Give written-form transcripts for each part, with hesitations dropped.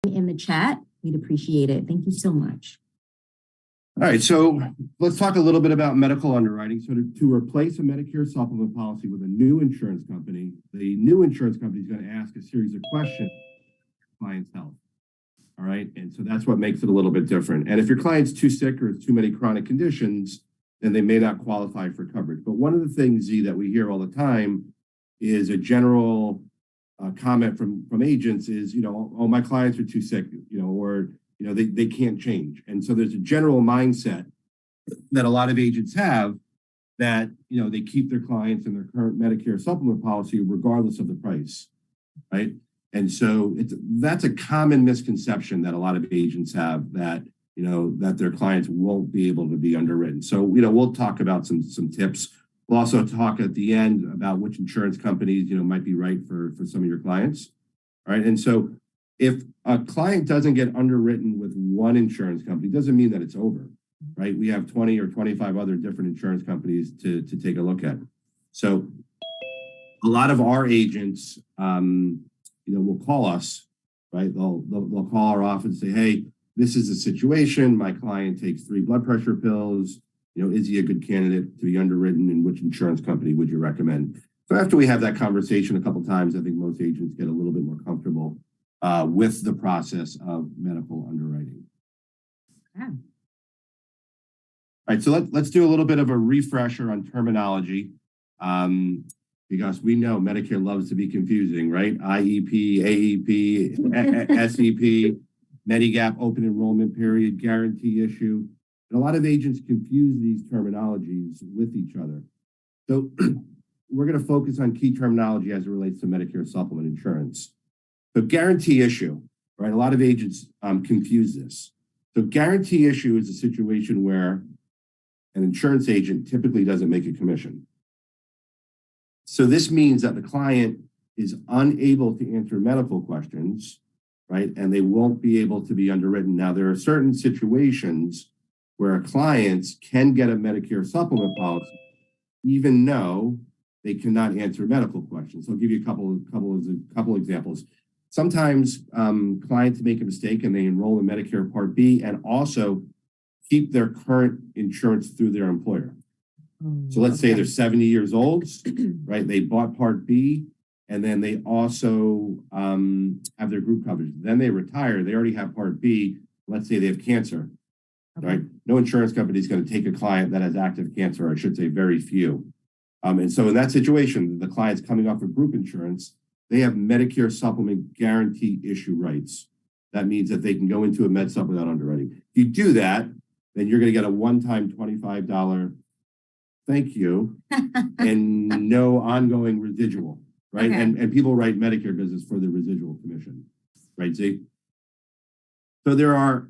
in the chat, we'd appreciate it. Thank you so much. All right, so let's talk a little bit about medical underwriting. So to replace a Medicare supplement policy with a new insurance company, the new insurance company is going to ask a series of questions about client's health. All right, and so that's what makes it a little bit different. And if your client's too sick or has too many chronic conditions, then they may not qualify for coverage. But one of the things, Z, that we hear all the time is a general comment from agents is, oh, my clients are too sick, or they can't change. And so there's a general mindset that a lot of agents have that, they keep their clients in their current Medicare supplement policy regardless of the price, right? And so that's a common misconception that a lot of agents have, that, that their clients won't be able to be underwritten. So, we'll talk about some tips. We'll also talk at the end about which insurance companies, might be right for some of your clients. All right. And so if a client doesn't get underwritten with one insurance company, doesn't mean that it's over, right? We have 20 or 25 other different insurance companies to take a look at. So a lot of our agents, will call us, right? They'll call our office and say, hey, this is a situation. My client takes 3 blood pressure pills. Is he a good candidate to be underwritten, and which insurance company would you recommend? So after we have that conversation a couple of times, I think most agents get a little bit more comfortable with the process of medical underwriting. Yeah. All right, so let's do a little bit of a refresher on terminology, because we know Medicare loves to be confusing, right? IEP, AEP, SEP, Medigap open enrollment period, guarantee issue. And a lot of agents confuse these terminologies with each other. So we're going to focus on key terminology as it relates to Medicare supplement insurance. So guarantee issue, right? A lot of agents confuse this. So guarantee issue is a situation where an insurance agent typically doesn't make a commission. So this means that the client is unable to answer medical questions, right? And they won't be able to be underwritten. Now, there are certain situations where clients can get a Medicare supplement policy, even though they cannot answer medical questions. So I'll give you a couple examples. Sometimes clients make a mistake and they enroll in Medicare Part B and also keep their current insurance through their employer. So let's say they're 70 years old, right? They bought Part B, and then they also have their group coverage. Then they retire. They already have Part B. Let's say they have cancer, right? No insurance company is going to take a client that has active cancer, or I should say very few. And so in that situation, the client's coming off of group insurance, they have Medicare supplement guarantee issue rights. That means that they can go into a med sup without underwriting. If you do that, then you're going to get a one-time $25 thank you and no ongoing residual, right? Okay. And people write Medicare business for the residual commission, right, Z? So there are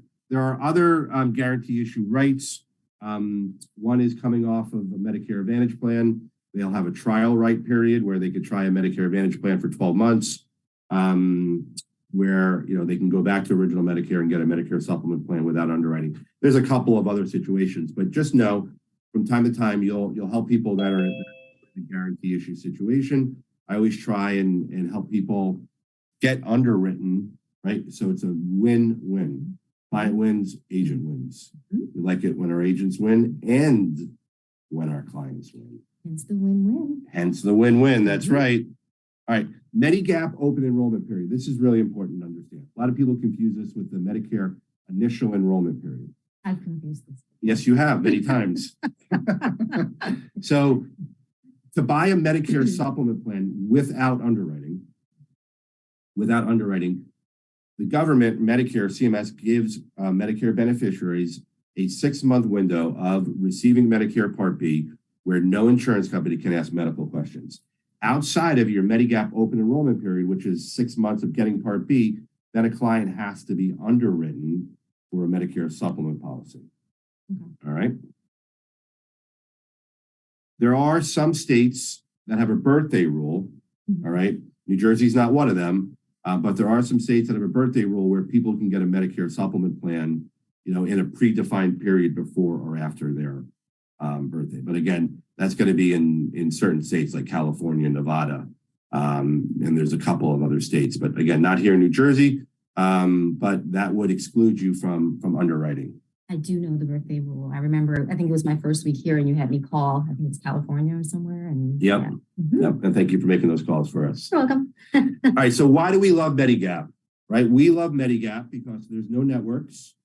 other guarantee issue rights. One is coming off of a Medicare Advantage plan. They'll have a trial right period where they could try a Medicare Advantage plan for 12 months, where they can go back to original Medicare and get a Medicare supplement plan without underwriting. There's a couple of other situations, but just know from time to time you'll help people that are in a guarantee issue situation. I always try and help people get underwritten, right? So it's a win-win. Client wins, agent wins. We like it when our agents win and when our clients win. Hence the win-win. Hence the win-win. That's right. All right. Medigap open enrollment period. This is really important to understand. A lot of people confuse this with the Medicare initial enrollment period. I've confused this. Yes, you have many times. So to buy a Medicare supplement plan without underwriting, the government, Medicare, CMS, gives Medicare beneficiaries a 6-month window of receiving Medicare Part B where no insurance company can ask medical questions. Outside of your Medigap open enrollment period, which is 6 months of getting Part B, then a client has to be underwritten for a Medicare supplement policy. Okay. All right. There are some states that have a birthday rule. All right. New Jersey's not one of them, but there are some states that have a birthday rule where people can get a Medicare supplement plan, in a predefined period before or after their birthday. But again, that's going to be in certain states like California, Nevada, and there's a couple of other states. But again, not here in New Jersey. but that would exclude you from underwriting. I do know the birthday rule. I remember, I think it was my first week here and you had me call, I think it's California or somewhere. And Yep. yeah. Mhm. Yep. And thank you for making those calls for us. You're welcome. All right. So why do we love Medigap? Right? We love Medigap because there's no networks,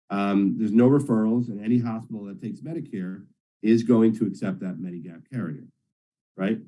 there's no referrals, and any hospital that takes Medicare is going to accept that Medigap carrier. Right?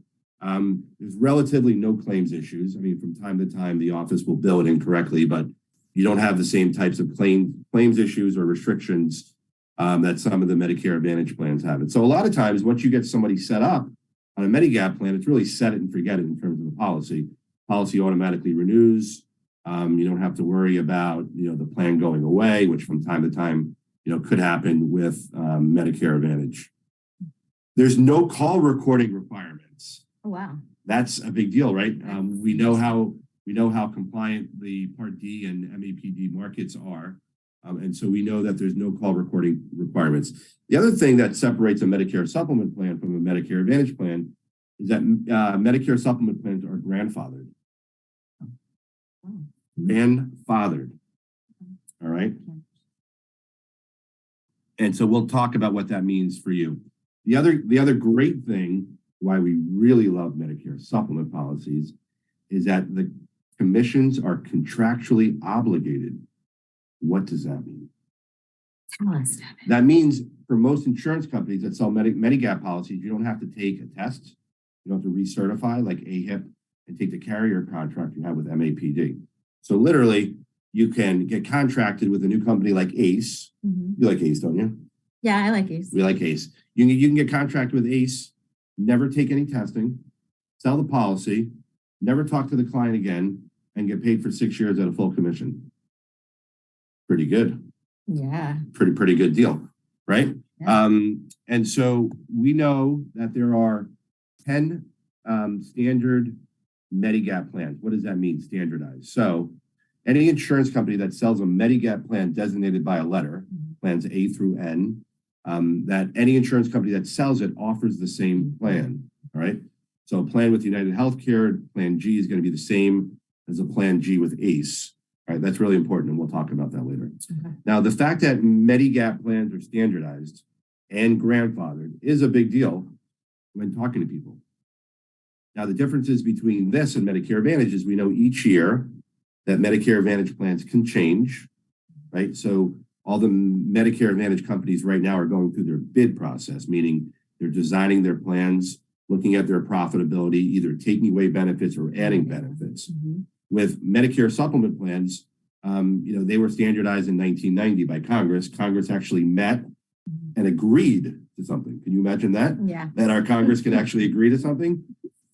There's relatively no claims issues. I mean, from time to time, the office will bill it incorrectly, but you don't have the same types of claims issues or restrictions that some of the Medicare Advantage plans have. And so a lot of times, once you get somebody set up on a Medigap plan, it's really set it and forget it in terms of the policy. Policy automatically renews. You don't have to worry about the plan going away, which from time to time could happen with Medicare Advantage. There's no call recording requirements. Oh, wow. That's a big deal, right? We know how compliant the Part D and MAPD markets are. And so we know that there's no call recording requirements. The other thing that separates a Medicare supplement plan from a Medicare Advantage plan is that Medicare supplement plans are grandfathered. Oh. Grandfathered. All right. And so we'll talk about what that means for you. The other great thing why we really love Medicare supplement policies is that the commissions are contractually obligated. What does that mean? Tell us. That means for most insurance companies that sell Medigap policies, you don't have to take a test. You don't have to recertify like AHIP and take the carrier contract you have with MAPD. So literally, you can get contracted with a new company like ACE. Mm-hmm. You like ACE, don't you? Yeah, I like ACE. We like ACE. You can get contracted with ACE, never take any testing, sell the policy, never talk to the client again, and get paid for 6 years at a full commission. Pretty good. Yeah. Pretty good deal, right? Yeah. And so we know that there are 10 standard Medigap plans. What does that mean, standardized? So any insurance company that sells a Medigap plan designated by a letter, plans A through N, that any insurance company that sells it offers the same plan, all right? So a plan with United Healthcare, Plan G is going to be the same as a Plan G with ACE, all right? That's really important, and we'll talk about that later. Okay. Now, the fact that Medigap plans are standardized and grandfathered is a big deal when talking to people. Now, the differences between this and Medicare Advantage is we know each year that Medicare Advantage plans can change, right? So all the Medicare Advantage companies right now are going through their bid process, meaning they're designing their plans, looking at their profitability, either taking away benefits or adding benefits. Mm-hmm. With Medicare supplement plans, they were standardized in 1990 by Congress. Congress actually met and agreed to something. Can you imagine that? Yeah. That our Congress could actually agree to something?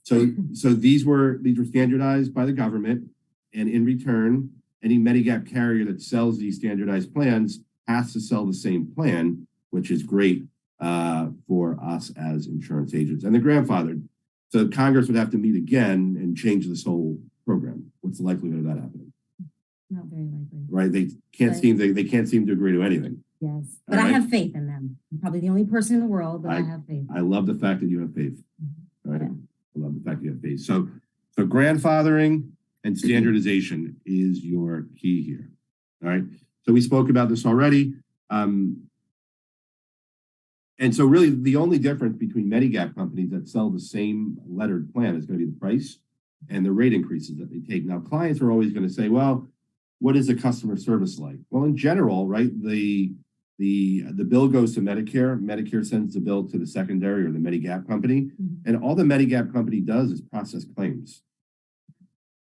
So these were standardized by the government, and in return, any Medigap carrier that sells these standardized plans has to sell the same plan, which is great for us as insurance agents. And the grandfathered. So Congress would have to meet again and change this whole program. What's the likelihood of that happening? Not very likely. Right? They can't seem to agree to anything. Yes. But All I right? have faith in them. I'm probably the only person in the world, but I have faith. I love the fact that you have faith. Mhm. All right. Yeah. I love the fact that you have faith. So grandfathering and standardization is your key here. All right. So we spoke about this already. And so really the only difference between Medigap companies that sell the same lettered plan is going to be the price and the rate increases that they take. Now, clients are always going to say, well, what is the customer service like? Well, in general, right, the bill goes to Medicare. Medicare sends the bill to the secondary or the Medigap company. Mhm. And all the Medigap company does is process claims.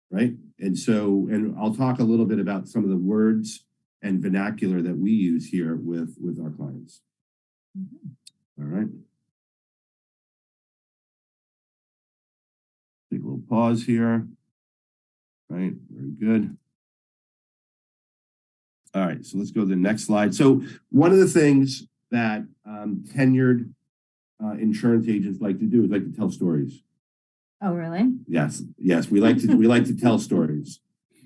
Right? And I'll talk a little bit about some of the words and vernacular that we use here with our clients. Mhm. All right. Take a little pause here. Right, very good. All right, so let's go to the next slide. So one of the things that tenured insurance agents like to do is like to tell stories. Oh, really? Yes, we like to tell stories.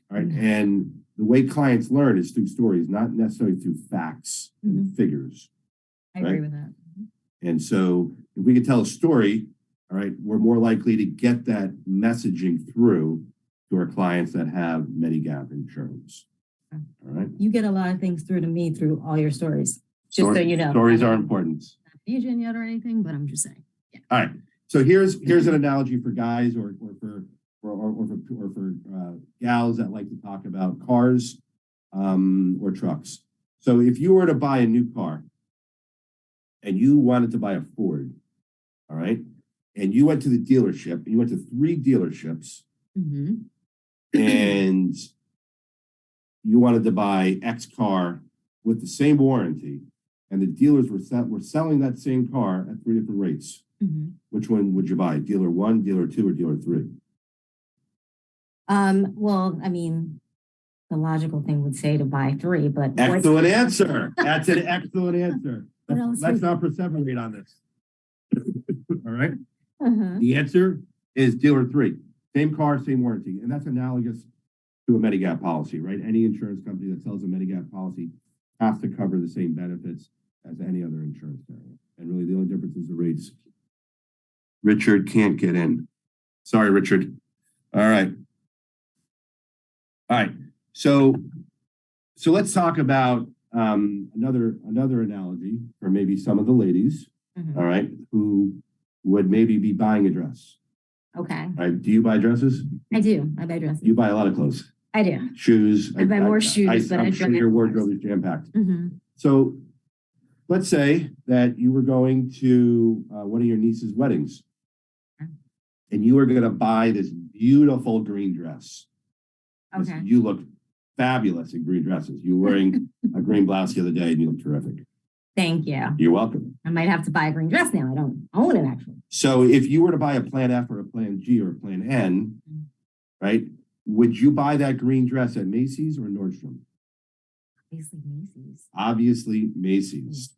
All right, and the way clients learn is through stories, not necessarily through facts and figures. I agree with that. And so if we can tell a story, all right, we're more likely to get that messaging through to our clients that have Medigap insurance. All right. You get a lot of things through to me through all your stories, just so you know. Stories are important. Not agent yet or anything, but I'm just saying. Yeah. All right. So here's an analogy for guys or for gals that like to talk about cars or trucks. So if you were to buy a new car and you wanted to buy a Ford, all right, and you went to the dealership, and you went to 3 dealerships, and you wanted to buy X car with the same warranty, and the dealers were selling that same car at 3 different rates. Which one would you buy? Dealer 1, dealer 2, or dealer 3? Well, I mean, the logical thing would say to buy 3, but Excellent answer. That's an excellent answer. What else Let's would- not perseverate on this. All right. Uh-huh. The answer is dealer 3. Same car, same warranty. And that's analogous to a Medigap policy, right? Any insurance company that sells a Medigap policy has to cover the same benefits as any other insurance carrier. And really the only difference is the rates. Richard can't get in. Sorry, Richard. All right. All right. So let's talk about another analogy for maybe some of the ladies, all right, who would maybe be buying a dress. Okay. All right. Do you buy dresses? I do. I buy dresses. You buy a lot of clothes. I do. Shoes. I buy more shoes, but I'm I sure dress your more. wardrobe is jam-packed. So let's say that you were going to one of your niece's weddings and you were going to buy this beautiful green dress. Okay. You look fabulous in green dresses. You were wearing a green blouse the other day and you look terrific. Thank you. You're welcome. I might have to buy a green dress now. I don't own it actually. So if you were to buy a Plan F or a Plan G or a Plan N, right, would you buy that green dress at Macy's or Nordstrom? Obviously Macy's. Obviously Macy's,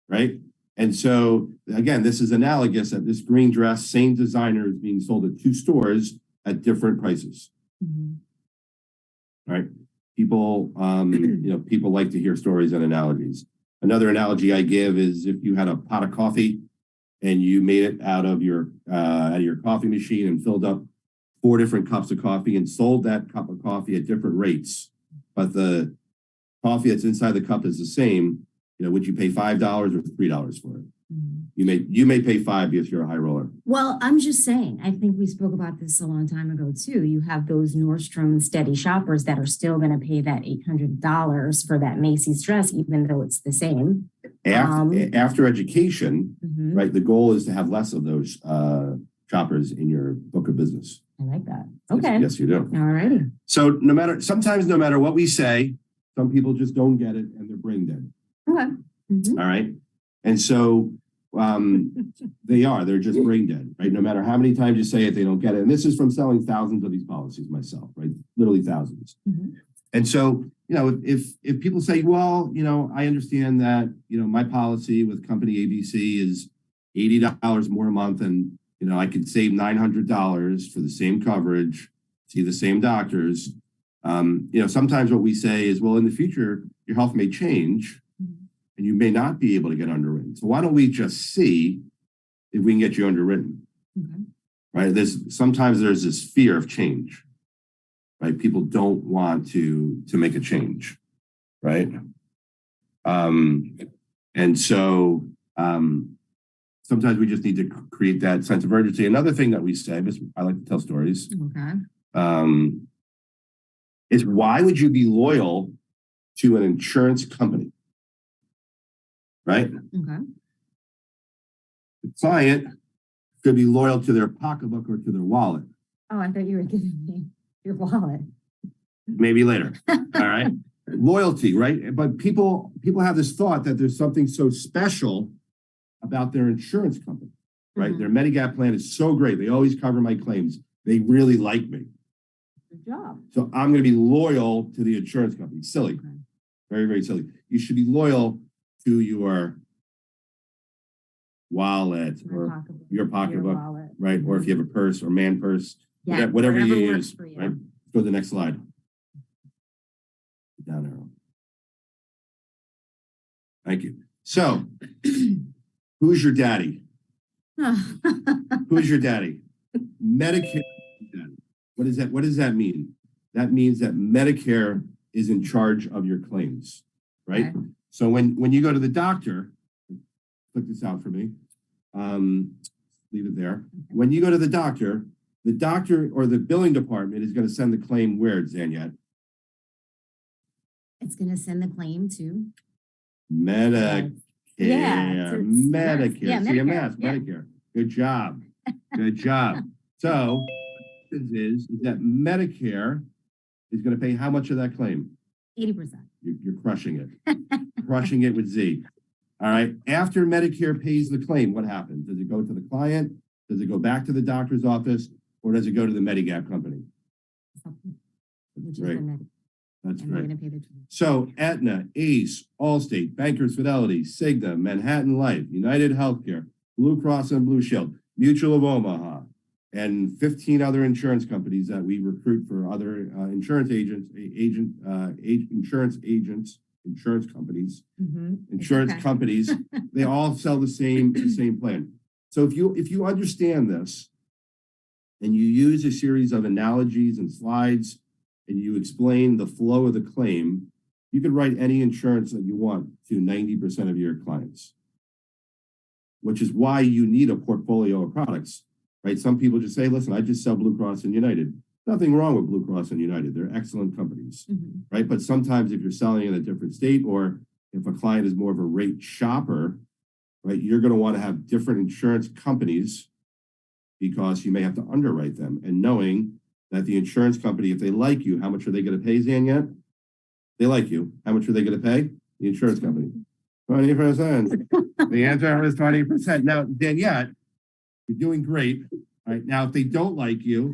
right? And so again, this is analogous that this green dress, same designer, is being sold at 2 stores at different prices. Right? People, people like to hear stories and analogies. Another analogy I give is if you had a pot of coffee and you made it out of your coffee machine and filled up 4 different cups of coffee and sold that cup of coffee at different rates, but the coffee that's inside the cup is the same, would you pay $5 or $3 for it? You may pay $5 if you're a high roller. Well, I'm just saying, I think we spoke about this a long time ago too. You have those Nordstrom steady shoppers that are still going to pay that $800 for that Macy's dress, even though it's the same. After education, right, the goal is to have less of those shoppers in your book of business. I like that. Okay. Yes, you do. All righty. So sometimes no matter what we say, some people just don't get it and they're brain dead. Okay. All right. And so they're just brain dead, right? No matter how many times you say it, they don't get it. And this is from selling thousands of these policies myself, right? Literally thousands. And so, if people say, well, I understand that, my policy with company ABC is $80 more a month and, I could save $900 for the same coverage, see the same doctors. Sometimes what we say is, well, in the future, your health may change and you may not be able to get underwritten. So why don't we just see if we can get you underwritten? Right? Sometimes there's this fear of change, right? People don't want to make a change, right? And so sometimes we just need to create that sense of urgency. Another thing that we say, I like to tell stories, is why would you be loyal to an insurance company? Right? The client could be loyal to their pocketbook or to their wallet. Oh, I thought you were giving me your wallet. Maybe later. All right. Loyalty, right? But people have this thought that there's something so special about their insurance company, right? Their Medigap plan is so great. They always cover my claims. They really like me. Good job. So I'm going to be loyal to the insurance company. Silly. Very, very silly. You should be loyal to your wallet or your pocketbook, right? Or if you have a purse or man purse, whatever you use, right? Let's go to the next slide. Down arrow. Thank you. So, who's your daddy? Who's your daddy? Medicare daddy. What does that mean? That means that Medicare is in charge of your claims, right? Okay. So when you go to the doctor, click this out for me. Leave it there. When you go to the doctor or the billing department is going to send the claim where, Zanyet? It's gonna send the claim to. Medicare. Medicare. Yeah, CMS, yeah. Medicare. Good job. Good job. So is that Medicare is going to pay how much of that claim? 80%. You're crushing it. Crushing it with Z. All right. After Medicare pays the claim, what happens? Does it go to the client? Does it go back to the doctor's office? Or does it go to the Medigap company? Which is Right. the Medicaid. That's And they're right. gonna pay the 20%. So Aetna, ACE, Allstate, Bankers Fidelity, Cigna, Manhattan Life, United Healthcare, Blue Cross and Blue Shield, Mutual of Omaha, and 15 other insurance companies that we recruit for other insurance companies, insurance companies. They all sell the same plan. So if you understand this and you use a series of analogies and slides and you explain the flow of the claim, you could write any insurance that you want to 90% of your clients, which is why you need a portfolio of products, right? Some people just say, listen, I just sell Blue Cross and United. Nothing wrong with Blue Cross and United. They're excellent companies, right? But sometimes if you're selling in a different state or if a client is more of a rate shopper, right, you're going to want to have different insurance companies because you may have to underwrite them. And knowing that the insurance company, if they like you, how much are they going to pay, Zanyet? They like you. How much are they going to pay? The insurance company. 20%. The answer is 20%. Now, Zanyet, you're doing great. Right now, if they don't like you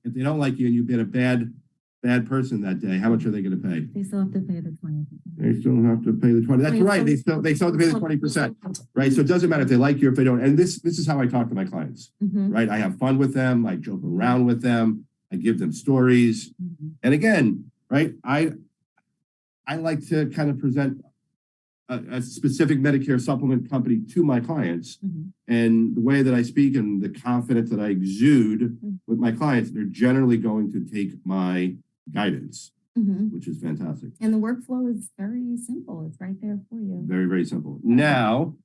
and you've been a bad person that day, how much are they going to pay? They still have to pay the 20%. They still have to pay the 20. That's right. They still have to pay the 20%. Right. So it doesn't matter if they like you or if they don't. And this is how I talk to my clients. Right. I have fun with them. I joke around with them. I give them stories. And again, right, I like to kind of present a specific Medicare supplement company to my clients. And the way that I speak and the confidence that I exude with my clients, they're generally going to take my guidance, which is fantastic. And the workflow is very simple. It's right there for you. Very, very simple. Now,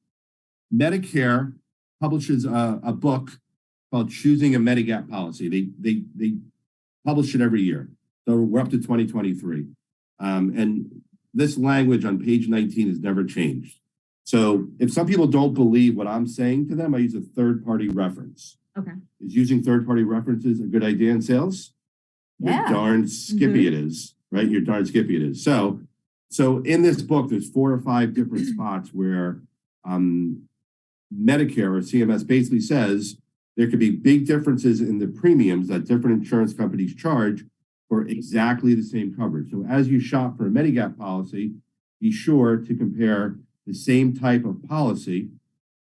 Medicare publishes a book called Choosing a Medigap Policy. They publish it every year. So we're up to 2023. And this language on page 19 has never changed. So if some people don't believe what I'm saying to them, I use a third-party reference. Okay. Is using third-party references a good idea in sales? Yeah. You're darn skippy it is, right? You're darn skippy it is. So in this book, there's 4 or 5 different spots where Medicare or CMS basically says there could be big differences in the premiums that different insurance companies charge for exactly the same coverage. So as you shop for a Medigap policy, be sure to compare the same type of policy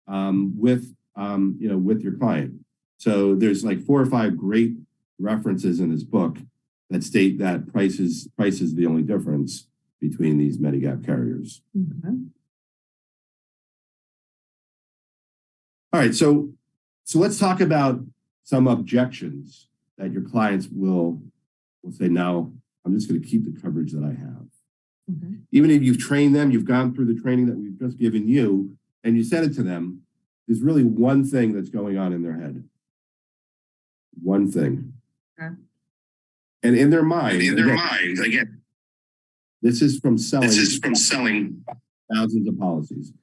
with your client. So there's like 4 or 5 great references in this book that state that price is the only difference between these Medigap carriers. All right, so let's talk about some objections that your clients will say, no, I'm just going to keep the coverage that I have. Even if you've trained them, you've gone through the training that we've just given you, and you said it to them, there's really one thing that's going on in their head. One thing. And in their mind, again, this is from selling thousands of policies.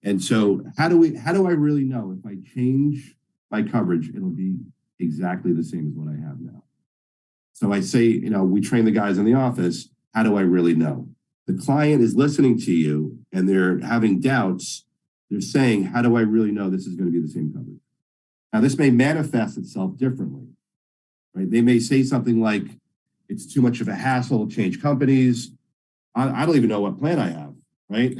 And so how do I really know if I change my coverage, it'll be exactly the same as what I have now? So I say, we train the guys in the office. How do I really know? The client is listening to you and they're having doubts. They're saying, how do I really know this is going to be the same coverage? Now, this may manifest itself differently, right? They may say something like, it's too much of a hassle to change companies. I don't even know what plan I have, right?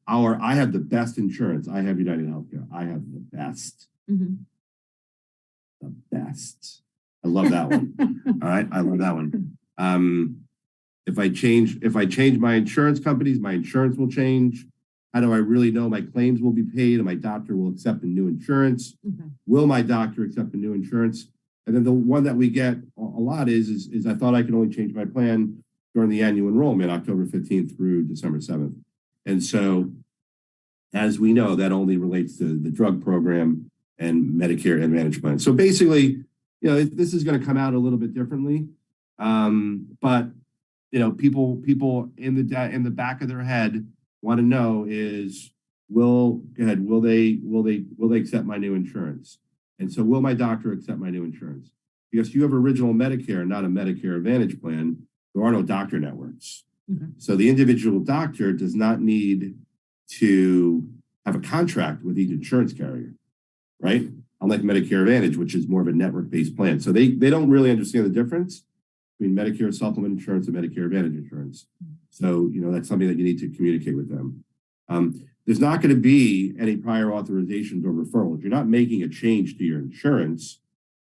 I have the best insurance. I have United Healthcare. I have the best. The best. I love that one. All right. I love that one. If I change my insurance companies, my insurance will change. How do I really know my claims will be paid and my doctor will accept the new insurance? Will my doctor accept the new insurance? And then the one that we get a lot is I thought I could only change my plan during the annual enrollment, October 15th through December 7th. And so, as we know, that only relates to the drug program and Medicare Advantage plan. So basically, this is going to come out a little bit differently. But people in the back of their head want to know is, will they accept my new insurance? And so will my doctor accept my new insurance? Because you have original Medicare, not a Medicare Advantage plan, there are no doctor networks. Okay. So the individual doctor does not need to have a contract with each insurance carrier, right? Unlike Medicare Advantage, which is more of a network-based plan. So they don't really understand the difference between Medicare supplement insurance and Medicare Advantage insurance. So, that's something that you need to communicate with them. There's not going to be any prior authorizations or referrals. You're not making a change to your insurance,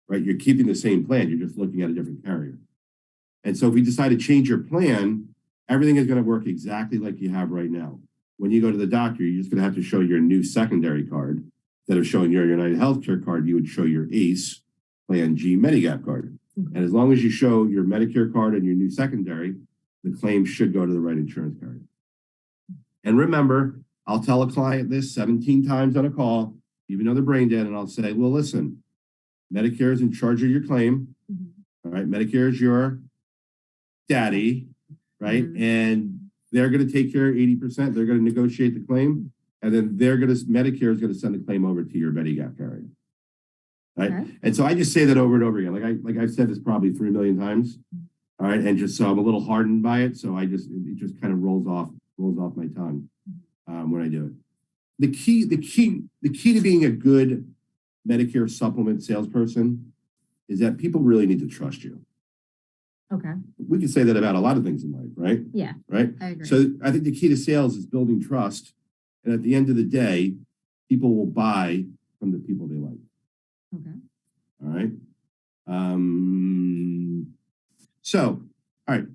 right? You're keeping the same plan. You're just looking at a different carrier. And so if we decide to change your plan, everything is going to work exactly like you have right now. When you go to the doctor, you're just going to have to show your new secondary card. Instead of showing your United Healthcare card, you would show your ACE Plan G Medigap card. Mm-hmm. And as long as you show your Medicare card and your new secondary, the claim should go to the right insurance carrier. And remember, I'll tell a client this 17 times on a call, even though they're brain dead, and I'll say, well, listen, Medicare is in charge of your claim. Mm-hmm. All right, Medicare is your daddy, right? Mm-hmm. And they're going to take care of 80%. They're going to negotiate the claim. And then Medicare is going to send the claim over to your Medigap carrier. Right. Okay. And so I just say that over and over again. Like I've said this probably 3 million times. All right. And just so I'm a little hardened by it. So it just kind of rolls off my tongue when I do it. The key to being a good Medicare supplement salesperson is that people really need to trust you. Okay. We can say that about a lot of things in life, right? Yeah. Right. I agree. So I think the key to sales is building trust. And at the end of the day, people will buy from the people they like. Okay. All right. So, all right.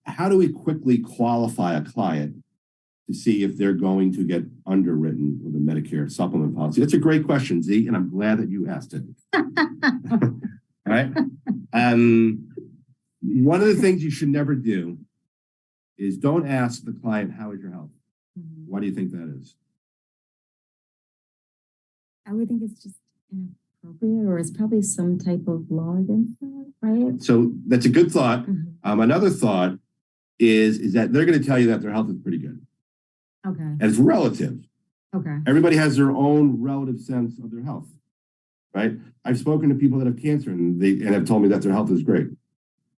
How do we quickly qualify a client to see if they're going to get underwritten with a Medicare supplement policy? That's a great question, Z, and I'm glad that you asked it. All right. One of the things you should never do is don't ask the client, how is your health? Mm-hmm. Why do you think that is? I would think it's just inappropriate, or it's probably some type of law against that, right? So that's a good thought. Mm-hmm. Another thought is that they're going to tell you that their health is pretty good. Okay. And it's relative. Okay. Everybody has their own relative sense of their health, right? I've spoken to people that have cancer and have told me that their health is great.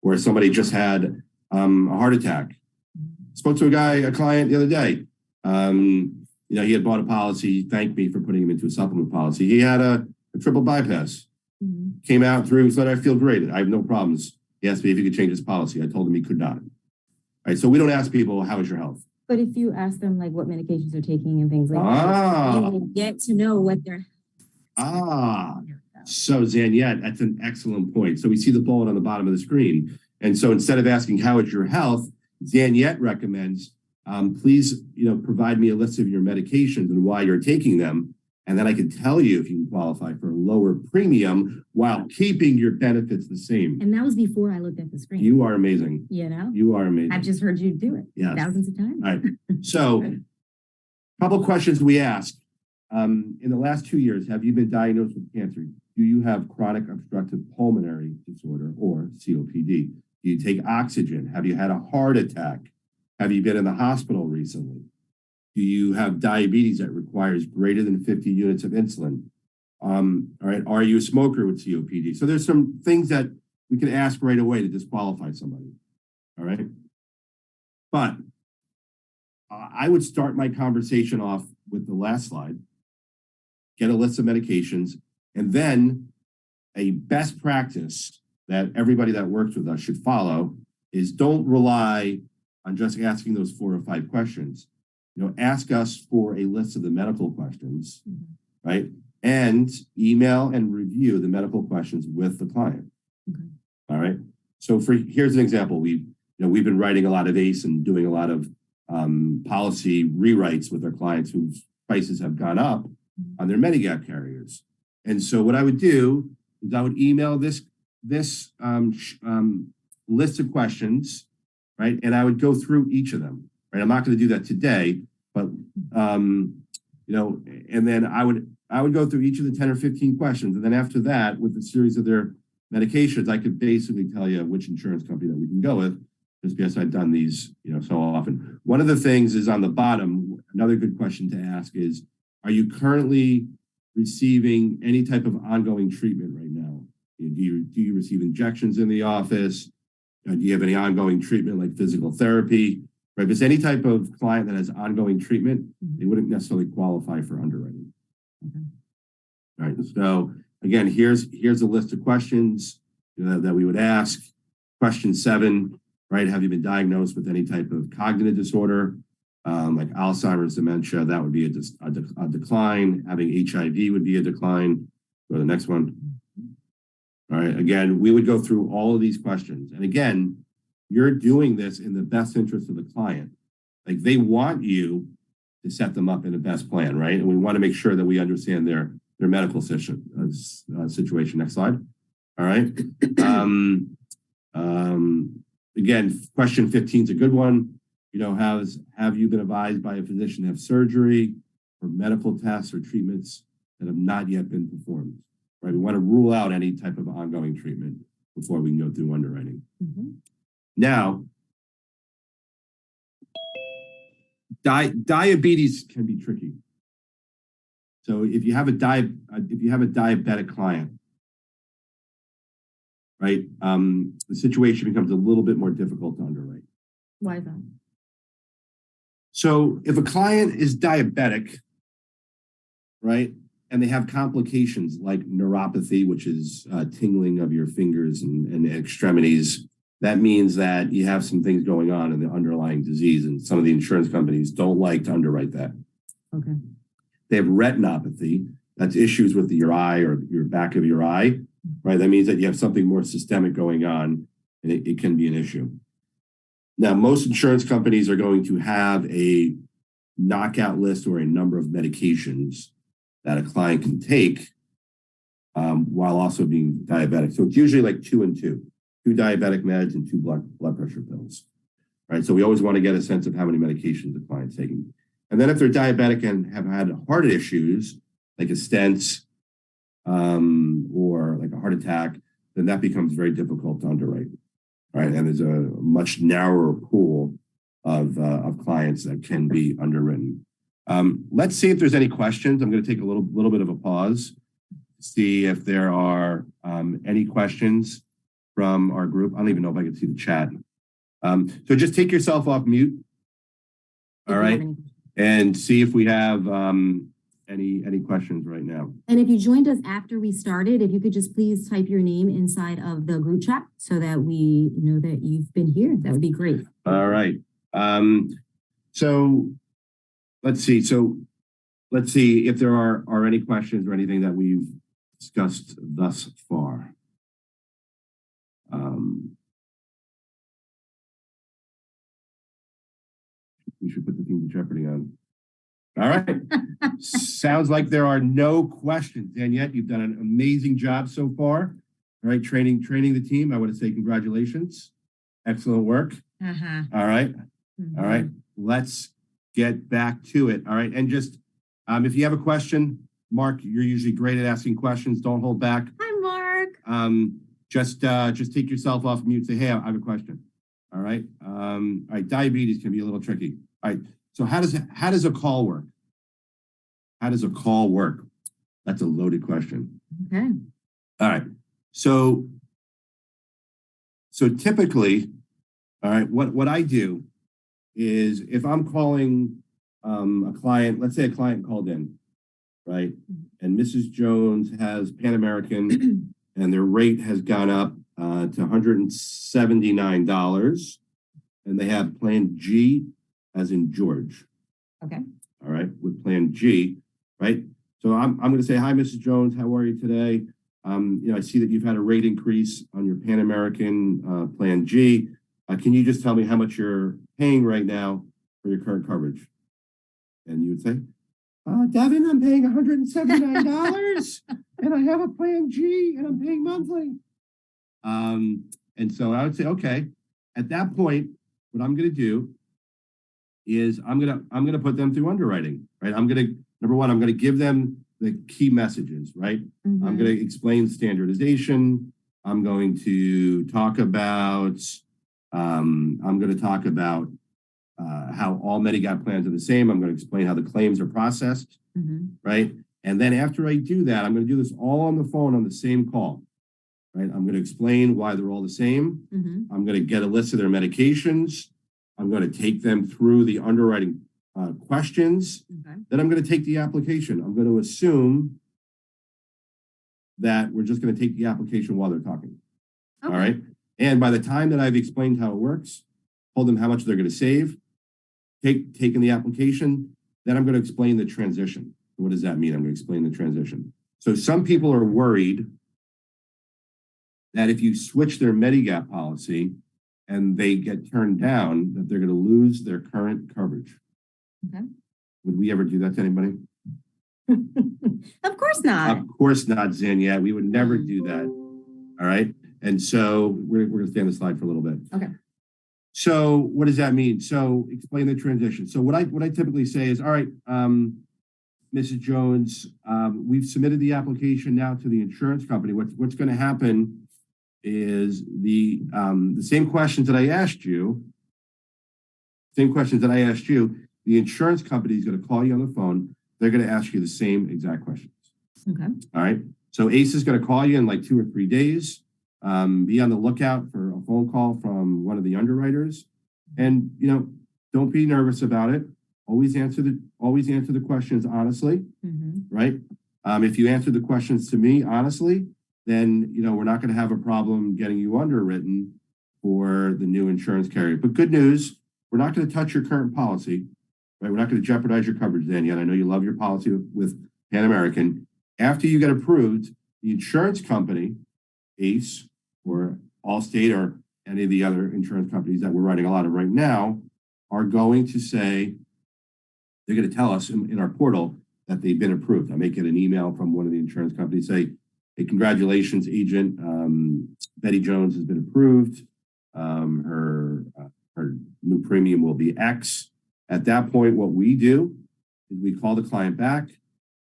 Or somebody just had a heart attack. Spoke to a client the other day. He had bought a policy. He thanked me for putting him into a supplement policy. He had a triple bypass. Mm-hmm. Came out through, said, I feel great. I have no problems. He asked me if he could change his policy. I told him he could not. All right. So we don't ask people, how is your health? But if you ask them like what medications they're taking and things like that, you will get to know what they're. So Zaniette, that's an excellent point. So we see the bullet on the bottom of the screen. And so instead of asking, how is your health? Zaniette recommends, please, provide me a list of your medications and why you're taking them. And then I can tell you if you can qualify for a lower premium while keeping your benefits the same. And that was before I looked at the screen. You are amazing. You are amazing. I've just heard you do it thousands of times. All right. So a couple of questions we ask. In the last 2 years, have you been diagnosed with cancer? Do you have chronic obstructive pulmonary disorder or COPD? Do you take oxygen? Have you had a heart attack? Have you been in the hospital recently? Do you have diabetes that requires greater than 50 units of insulin? All right. Are you a smoker with COPD? So there's some things that we can ask right away to disqualify somebody. All right. But I would start my conversation off with the last slide, get a list of medications, and then a best practice that everybody that works with us should follow is don't rely on just asking those 4 or 5 questions. Ask us for a list of the medical questions, right? And email and review the medical questions with the client. Okay. All right. So here's an example. We've been writing a lot of ACE and doing a lot of policy rewrites with our clients whose prices have gone up on their Medigap carriers. And so what I would do is I would email this list of questions, right? And I would go through each of them, right? I'm not going to do that today, but and then I would go through each of the 10 or 15 questions. And then after that, with a series of their medications, I could basically tell you which insurance company that we can go with, just because I've done these, so often. One of the things is on the bottom, another good question to ask is, are you currently receiving any type of ongoing treatment right now? Do you receive injections in the office? Do you have any ongoing treatment like physical therapy? Right? If it's any type of client that has ongoing treatment, they wouldn't necessarily qualify for underwriting. All right. So again, here's a list of questions that we would ask. Question 7, right? Have you been diagnosed with any type of cognitive disorder, like Alzheimer's, dementia? That would be a decline. Having HIV would be a decline. Go to the next one. All right. Again, we would go through all of these questions. And again, you're doing this in the best interest of the client. Like, they want you to set them up in the best plan, right? And we want to make sure that we understand their medical situation. Next slide. All right. Again, question 15 is a good one. Have you been advised by a physician to have surgery or medical tests or treatments that have not yet been performed? Right. We want to rule out any type of ongoing treatment before we can go through underwriting. Now, diabetes can be tricky. So if you have a diabetic client, right, the situation becomes a little bit more difficult to underwrite. Why is that? So if a client is diabetic, right, and they have complications like neuropathy, which is tingling of your fingers and extremities, that means that you have some things going on in the underlying disease, and some of the insurance companies don't like to underwrite that. Okay. They have retinopathy. That's issues with your eye or your back of your eye, right? That means that you have something more systemic going on, and it can be an issue. Now, most insurance companies are going to have a knockout list or a number of medications that a client can take while also being diabetic. So it's usually like 2 and 2 diabetic meds and 2 blood pressure pills, right? So we always want to get a sense of how many medications the client's taking. And then if they're diabetic and have had heart issues, like a stent or like a heart attack, then that becomes very difficult to underwrite, right? And there's a much narrower pool of clients that can be underwritten. Let's see if there's any questions. I'm going to take a little bit of a pause, see if there are any questions from our group. I don't even know if I can see the chat. So just take yourself off mute. All right. And see if we have any questions right now. And if you joined us after we started, if you could just please type your name inside of the group chat so that we know that you've been here, that would be great. All right. So let's see. Let's see if there are any questions or anything that we've discussed thus far. We should put the theme of Jeopardy on. All right. Sounds like there are no questions. Daniette, you've done an amazing job so far. All right, training the team. I want to say congratulations. Excellent work. All right. All right. Let's get back to it. All right. And just if you have a question, Mark, you're usually great at asking questions. Don't hold back. Hi, Mark. Just take yourself off mute. Say, hey, I have a question. All right. All right. Diabetes can be a little tricky. All right. So how does a call work? How does a call work? That's a loaded question. Okay. All right. So typically, all right, what I do is if I'm calling a client, let's say a client called in, right? And Mrs. Jones has Pan American and their rate has gone up to $179, and they have Plan G as in George. Okay. All right, with Plan G, right? So I'm going to say, hi, Mrs. Jones, how are you today? I see that you've had a rate increase on your Pan American Plan G. Can you just tell me how much you're paying right now for your current coverage? And you would say, Devin, I'm paying $179. and I have a plan G and I'm paying monthly. And so I would say, okay, at that point, what I'm going to do is I'm going to put them through underwriting, right? Number one, I'm going to give them the key messages, right? I'm going to explain standardization. I'm going to talk about, how all Medigap plans are the same. I'm going to explain how the claims are processed, right? And then after I do that, I'm going to do this all on the phone on the same call, right? I'm going to explain why they're all the same. I'm going to get a list of their medications. I'm going to take them through the underwriting questions. Then I'm going to take the application. I'm going to assume that we're just going to take the application while they're talking. All right. And by the time that I've explained how it works, told them how much they're going to save, taken the application, then I'm going to explain the transition. What does that mean? I'm going to explain the transition. So some people are worried that if you switch their Medigap policy and they get turned down, that they're going to lose their current coverage. Would we ever do that to anybody? Of course not. Of course not, Zanya. We would never do that. All right. And so we're going to stay on the slide for a little bit. Okay. So what does that mean? So explain the transition. So what I typically say is, all right, Mrs. Jones, we've submitted the application now to the insurance company. What's going to happen is the same questions that I asked you, the insurance company is going to call you on the phone. They're going to ask you the same exact questions. Okay. All right. So ACE is going to call you in like 2 or 3 days. Be on the lookout for a phone call from one of the underwriters, and don't be nervous about it. Always answer the questions honestly, right? If you answer the questions to me honestly, then we're not going to have a problem getting you underwritten for the new insurance carrier. But good news, we're not going to touch your current policy, right? We're not going to jeopardize your coverage, Danielle. I know you love your policy with Pan American. After you get approved, the insurance company, ACE or Allstate or any of the other insurance companies that we're writing a lot of right now, are going to say, they're going to tell us in our portal that they've been approved. I may get an email from one of the insurance companies say, hey, congratulations, agent. Betty Jones has been approved. Her new premium will be X. At that point, what we do is we call the client back.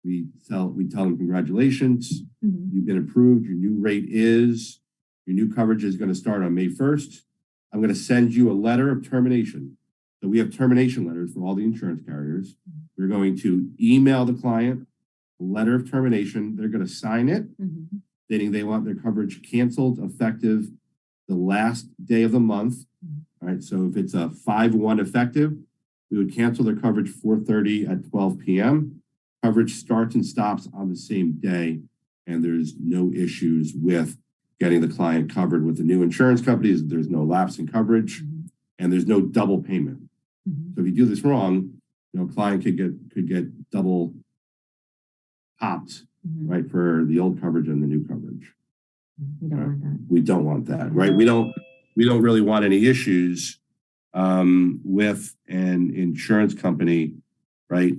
We tell them congratulations. You've been approved. Your new coverage is going to start on May 1st. I'm going to send you a letter of termination. So we have termination letters for all the insurance carriers. We're going to email the client a letter of termination. They're going to sign it, stating they want their coverage canceled effective the last day of the month. All right. So if it's a 5/1 effective, we would cancel their coverage 4:30 at 12 p.m. Coverage starts and stops on the same day, and there's no issues with getting the client covered with the new insurance companies. There's no lapse in coverage, and there's no double payment. So if you do this wrong, client could get double popped, right, for the old coverage and the new coverage. We don't want that. We don't want that, right? We don't really want any issues with an insurance company, right?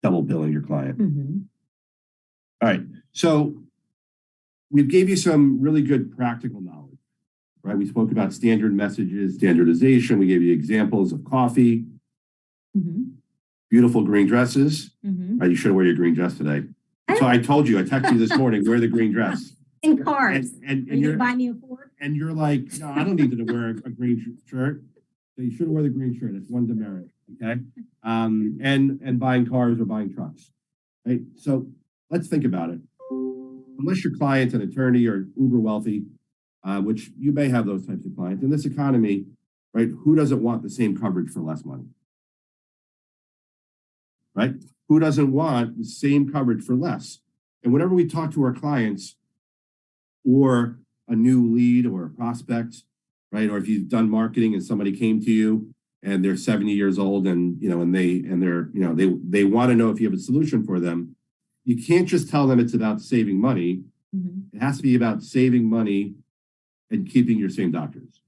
Double billing your client. All right. So we gave you some really good practical knowledge, right? We spoke about standard messages, standardization. We gave you examples of coffee, beautiful green dresses, right? You should wear your green dress today. So I told you, I texted you this morning, wear the green dress. In cars. And you're buy me a Ford? And you're like, no, I don't need to wear a green shirt. So you should wear the green shirt. It's one demerit. Okay. And buying cars or buying trucks. Right. So let's think about it. Unless your client's an attorney or uber wealthy, which you may have those types of clients in this economy, right? Who doesn't want the same coverage for less money? Right? Who doesn't want the same coverage for less? And whenever we talk to our clients or a new lead or a prospect, right? Or if you've done marketing and somebody came to you and they're 70 years old and they want to know if you have a solution for them, you can't just tell them it's about saving money. It has to be about saving money and keeping your same doctors.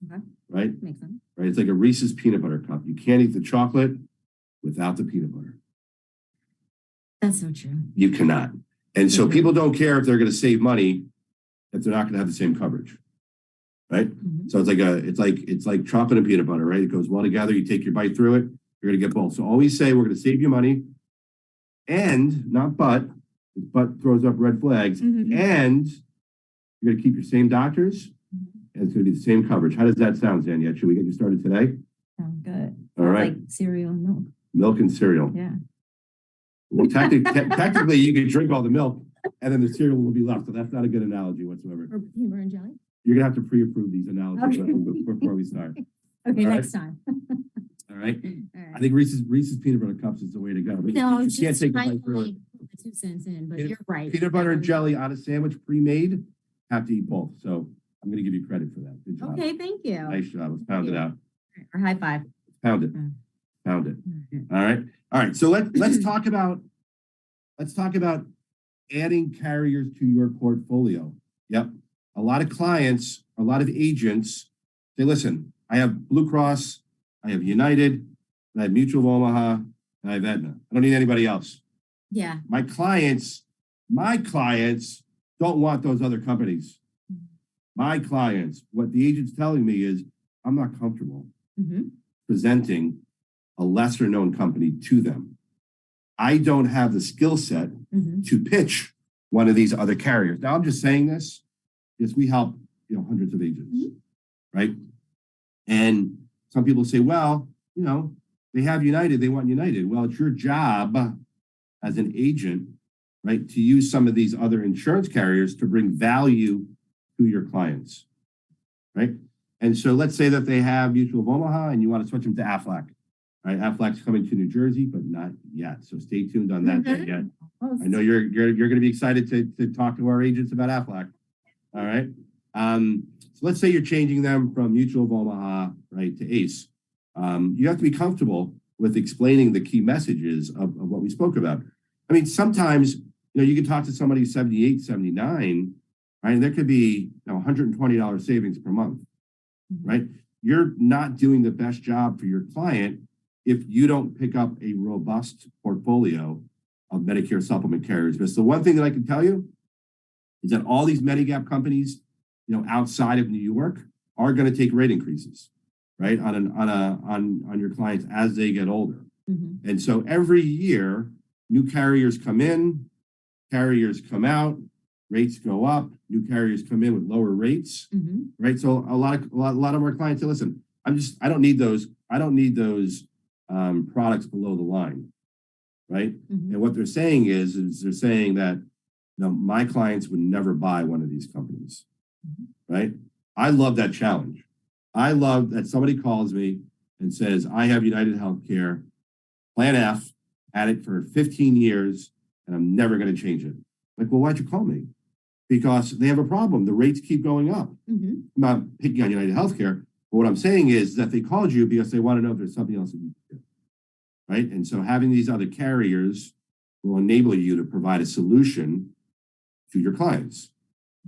Okay. Right? Makes sense. Right. It's like a Reese's peanut butter cup. You can't eat the chocolate without the peanut butter. That's so true. You cannot. And so Mhm. people don't care if they're going to save money if they're not going to have the same coverage. Right. Mhm. So it's like chocolate and peanut butter, right? It goes well together. You take your bite through it, you're going to get both. So always say we're going to save you money and not but throws up red flags, Mhm. and you're going to keep your same doctors, and it's going to be the same coverage. How does that sound, Zanya? Should we get you started today? Sounds good. All right. Like cereal and milk. Milk and cereal. Yeah. Well, technically, you can drink all the milk, and then the cereal will be left. So that's not a good analogy whatsoever. Or peanut butter and jelly. You're gonna have to pre-approve these analogies Okay. before we start. Okay, All right. next time. All right. All right. I think Reese's peanut butter cups is the way to go. But No, you it's can't just take the trying bite to through it. like put the 2 cents in, but Peanut- you're right. Peanut butter and jelly on a sandwich pre-made, have to eat both. So I'm gonna give you credit for that. Good job. Okay, thank you. Nice job. Let's pound it out. Or high five. Pound it. Mm. Pound it. Mhm. All right. All right. So let's talk about adding carriers to your portfolio. Yep. A lot of clients, a lot of agents say, listen, I have Blue Cross, I have United, and I have Mutual of Omaha, and I have Aetna. I don't need anybody else. Yeah. My clients don't want those other companies. My clients, what the agent's telling me is, I'm not comfortable Mhm. presenting a lesser known company to them. I don't have the skill set Mhm. to pitch one of these other carriers. Now I'm just saying this because we help, hundreds of agents, Mhm. right? And some people say, well, they have United, they want United. Well, it's your job as an agent, right, to use some of these other insurance carriers to bring value to your clients, right? And so let's say that they have Mutual of Omaha and you want to switch them to Aflac. Right, Aflac's coming to New Jersey, but not yet. So stay tuned on that yet. I know you're going to be excited to talk to our agents about Aflac. All right. So let's say you're changing them from Mutual of Omaha, right, to ACE. You have to be comfortable with explaining the key messages of what we spoke about. I mean, sometimes you can talk to somebody who's 78, 79, right? And there could be $120 savings per month, right? You're not doing the best job for your client if you don't pick up a robust portfolio of Medicare supplement carriers. Because the one thing that I can tell you is that all these Medigap companies, outside of New York, are going to take rate increases, right, on your clients as they get older. Mhm. And so every year, new carriers come in, carriers come out, rates go up, new carriers come in with lower rates, Mhm. right? So a lot of our clients say, listen, I don't need those products below the line, right? Mhm. And what they're saying is they're saying that my clients would never buy one of these companies, Mhm. right? I love that challenge. I love that somebody calls me and says, I have United Healthcare, Plan F, had it for 15 years, and I'm never going to change it. Like, well, why'd you call me? Because they have a problem. The rates keep going up. Mhm. I'm not picking on United Healthcare, but what I'm saying is that they called you because they want to know if there's something else that you can do, right? And so having these other carriers will enable you to provide a solution to your clients,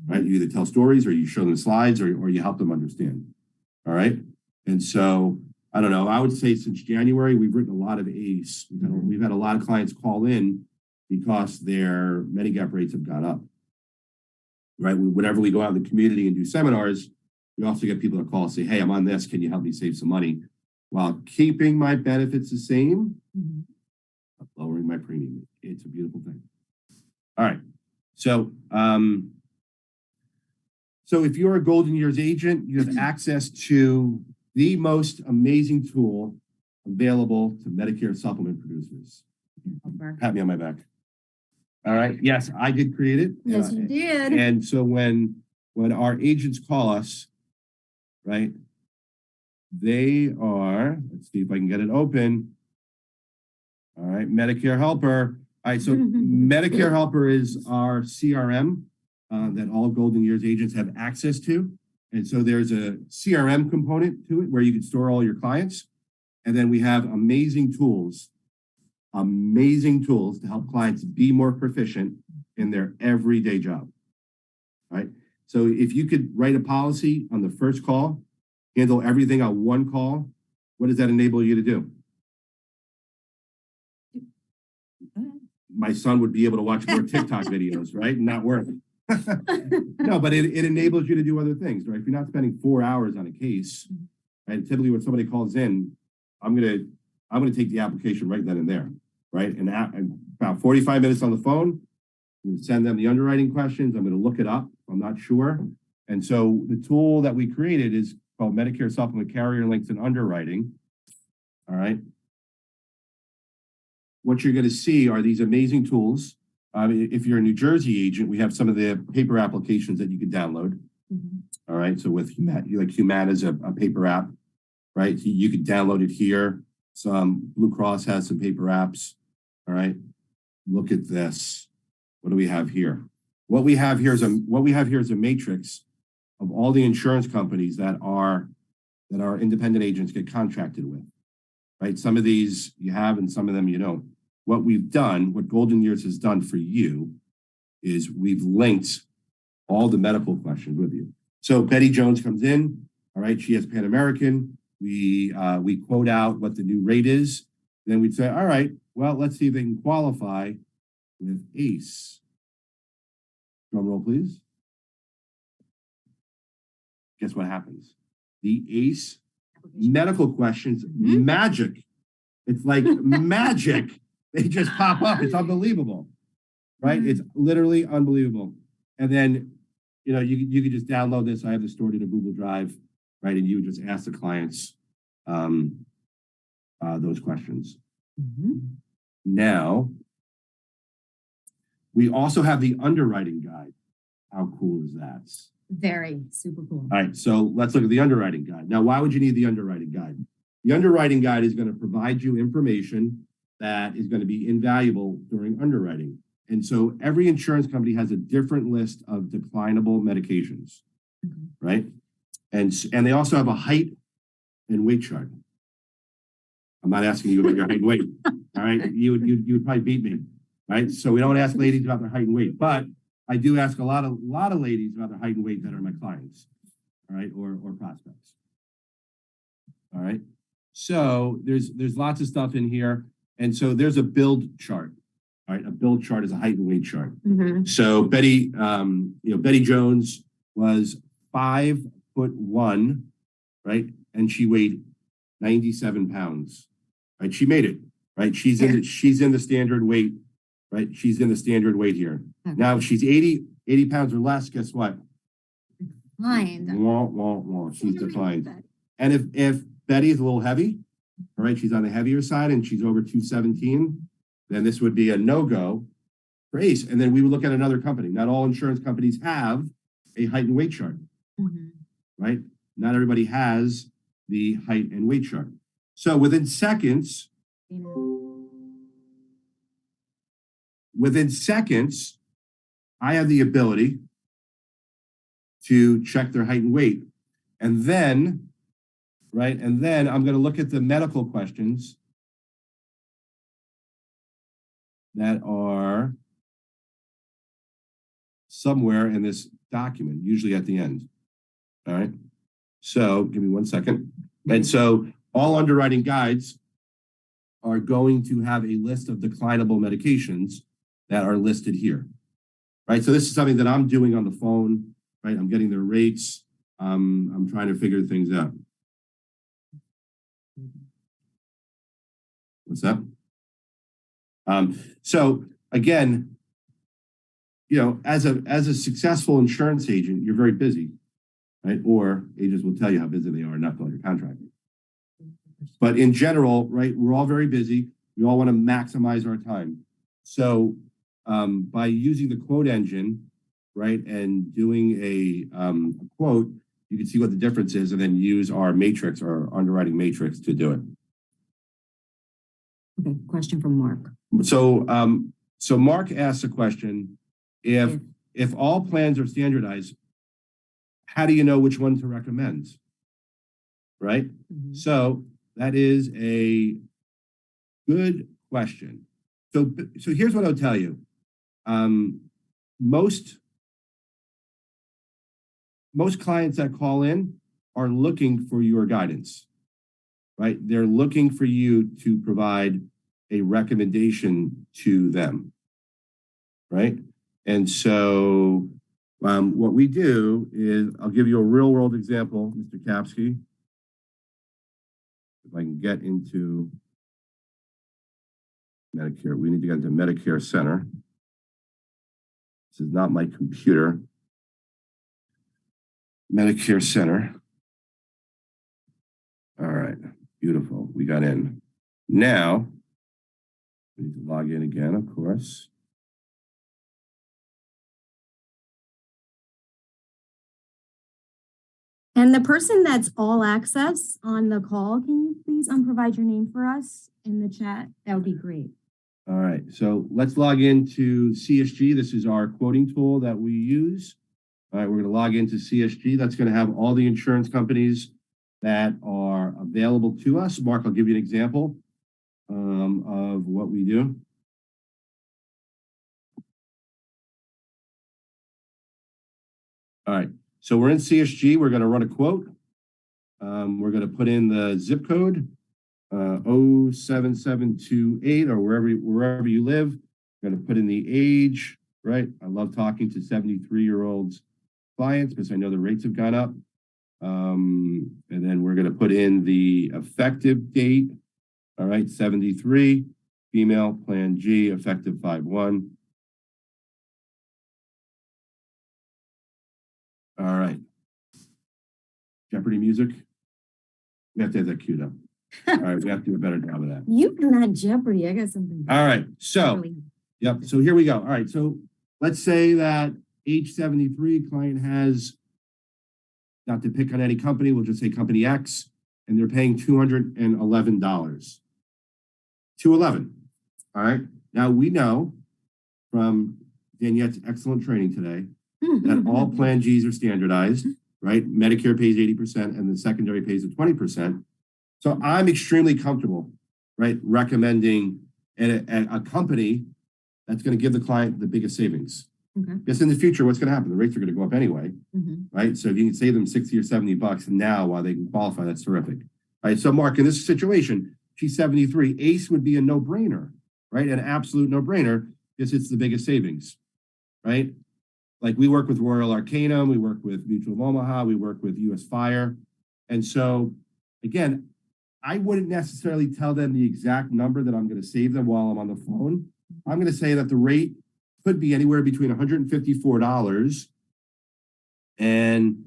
right? You either tell stories or you show them slides or you help them understand, all right? And so, I don't know, I would say since January, we've written a lot of ACE. We've had a lot of clients call in because their Medigap rates have gone up, right? Whenever we go out in the community and do seminars, we also get people that call and say, hey, I'm on this. Can you help me save some money while keeping my benefits the same, Mhm. but lowering my premium? It's a beautiful thing. All right. So, so if you're a Golden Years agent, you have access to the most amazing tool available to Medicare supplement producers. Pat me on my back. All right. Yes, I did create it. Yes, you did. And so when our agents call us, right, they are, let's see if I can get it open. All right, Medicare Helper. All right, so Medicare Helper is our CRM that all Golden Years agents have access to. And so there's a CRM component to it where you can store all your clients. And then we have amazing tools to help clients be more proficient in their everyday job, right? So if you could write a policy on the first call, handle everything on one call, what does that enable you to do? my son would be able to watch more TikTok videos, right? And not work. No, but it enables you to do other things, right? If you're not spending 4 hours on a case, and typically when somebody calls in, I'm gonna take the application right then and there, right? And about 45 minutes on the phone, I'm gonna send them the underwriting questions. I'm gonna look it up. I'm not sure. And so the tool that we created is called Medicare Supplement Carrier Links and Underwriting. All right. What you're gonna see are these amazing tools. If you're a New Jersey agent, we have some of the paper applications that you can download. All right. So with Humana is a paper app, right? You could download it here. Some Blue Cross has some paper apps. All right. Look at this. What do we have here? What we have here is a matrix of all the insurance companies that our independent agents get contracted with. Right. Some of these you have and some of them you don't. What we've done, what Golden Years has done for you, is we've linked all the medical questions with you. So Betty Jones comes in, all right, she has Pan American. We quote out what the new rate is. Then we'd say, all right, well, let's see if they can qualify with ACE. Drum roll, please. Guess what happens? The ACE medical questions, magic. It's like magic. They just pop up. It's unbelievable, right? It's literally unbelievable. And then, you know, you could just download this. I have this stored in a Google Drive, right? And you would just ask the clients those questions. Now, we also have the underwriting guide. How cool is that? Very super cool. All right, so let's look at the underwriting guide. Now, why would you need the underwriting guide? The underwriting guide is going to provide you information that is going to be invaluable during underwriting. And so every insurance company has a different list of declinable medications, right? And they also have a height and weight chart. I'm not asking you about your height and weight, all right? You would probably beat me, right? So we don't ask ladies about their height and weight, but I do ask a lot of ladies about their height and weight that are my clients, all right, or prospects. All right. So there's lots of stuff in here. And so there's a build chart. All right, a build chart is a height and weight chart. So Betty Jones was 5'1", right? And she weighed 97 pounds. Right, she made it. Right, she's in the standard weight. Right, she's in the standard weight here. Now, if she's 80 pounds or less, guess what? Declined. She's declined. And if Betty is a little heavy, all right, she's on the heavier side and she's over 217, then this would be a no-go for ACE. And then we would look at another company. Not all insurance companies have a height and weight chart, right? Not everybody has the height and weight chart. So within seconds, I have the ability to check their height and weight. And then, right, I'm going to look at the medical questions that are somewhere in this document, usually at the end. All right. So give me 1 second. And so all underwriting guides are going to have a list of declinable medications that are listed here. Right. So this is something that I'm doing on the phone, right? I'm getting their rates. I'm trying to figure things out. What's that? So again, you know, as a successful insurance agent, you're very busy, right? Or agents will tell you how busy they are, not fill your contract. But in general, right, we're all very busy. We all want to maximize our time. So by using the quote engine, right, and doing a quote, you can see what the difference is and then use our matrix, our underwriting matrix to do it. Okay, question from Mark. So Mark asked a question, if all plans are standardized, how do you know which one to recommend? Right? So that is a good question. So here's what I'll tell you. Most clients that call in are looking for your guidance, right? They're looking for you to provide a recommendation to them. right? And so what we do is, I'll give you a real world example, Mr. Kapsky. If I can get into Medicare, we need to get into Medicare Center. This is not my computer. Medicare Center. All right, beautiful. We got in. Now, we need to log in again, of course. And the person that's all access on the call, can you please provide your name for us in the chat? That would be great. All right, so let's log into CSG. This is our quoting tool that we use. All right, we're gonna log into CSG. That's gonna have all the insurance companies that are available to us. Mark, I'll give you an example of what we do. All right, so we're in CSG. We're gonna run a quote. We're gonna put in the zip code, 07728, or wherever you live. We're gonna put in the age, right? I love talking to 73-year-olds clients because I know the rates have gone up. And then we're gonna put in the effective date. All right, 73, female, Plan G, effective 5/1. All right. Jeopardy music. We have to have that queued up. All right, we have to do a better job of that. You are not Jeopardy. I got something. All right, so, yep, so here we go. All right, so let's say that age 73 client has, not to pick on any company, we'll just say company X, and they're paying $211. 211. All right. Now we know from Daniette's excellent training today that all Plan Gs are standardized, right? Medicare pays 80% and the secondary pays the 20%. So I'm extremely comfortable, right, recommending a company that's going to give the client the biggest savings. Okay. Because in the future, what's going to happen? The rates are going to go up anyway, right? So if you can save them 60 or 70 bucks now while they can qualify, that's terrific. All right. So Mark, in this situation, she's 73. ACE would be a no-brainer, right? An absolute no-brainer because it's the biggest savings, right? Like we work with Royal Arcanum, we work with Mutual of Omaha, we work with US Fire. And so again, I wouldn't necessarily tell them the exact number that I'm going to save them while I'm on the phone. I'm going to say that the rate could be anywhere between $154 and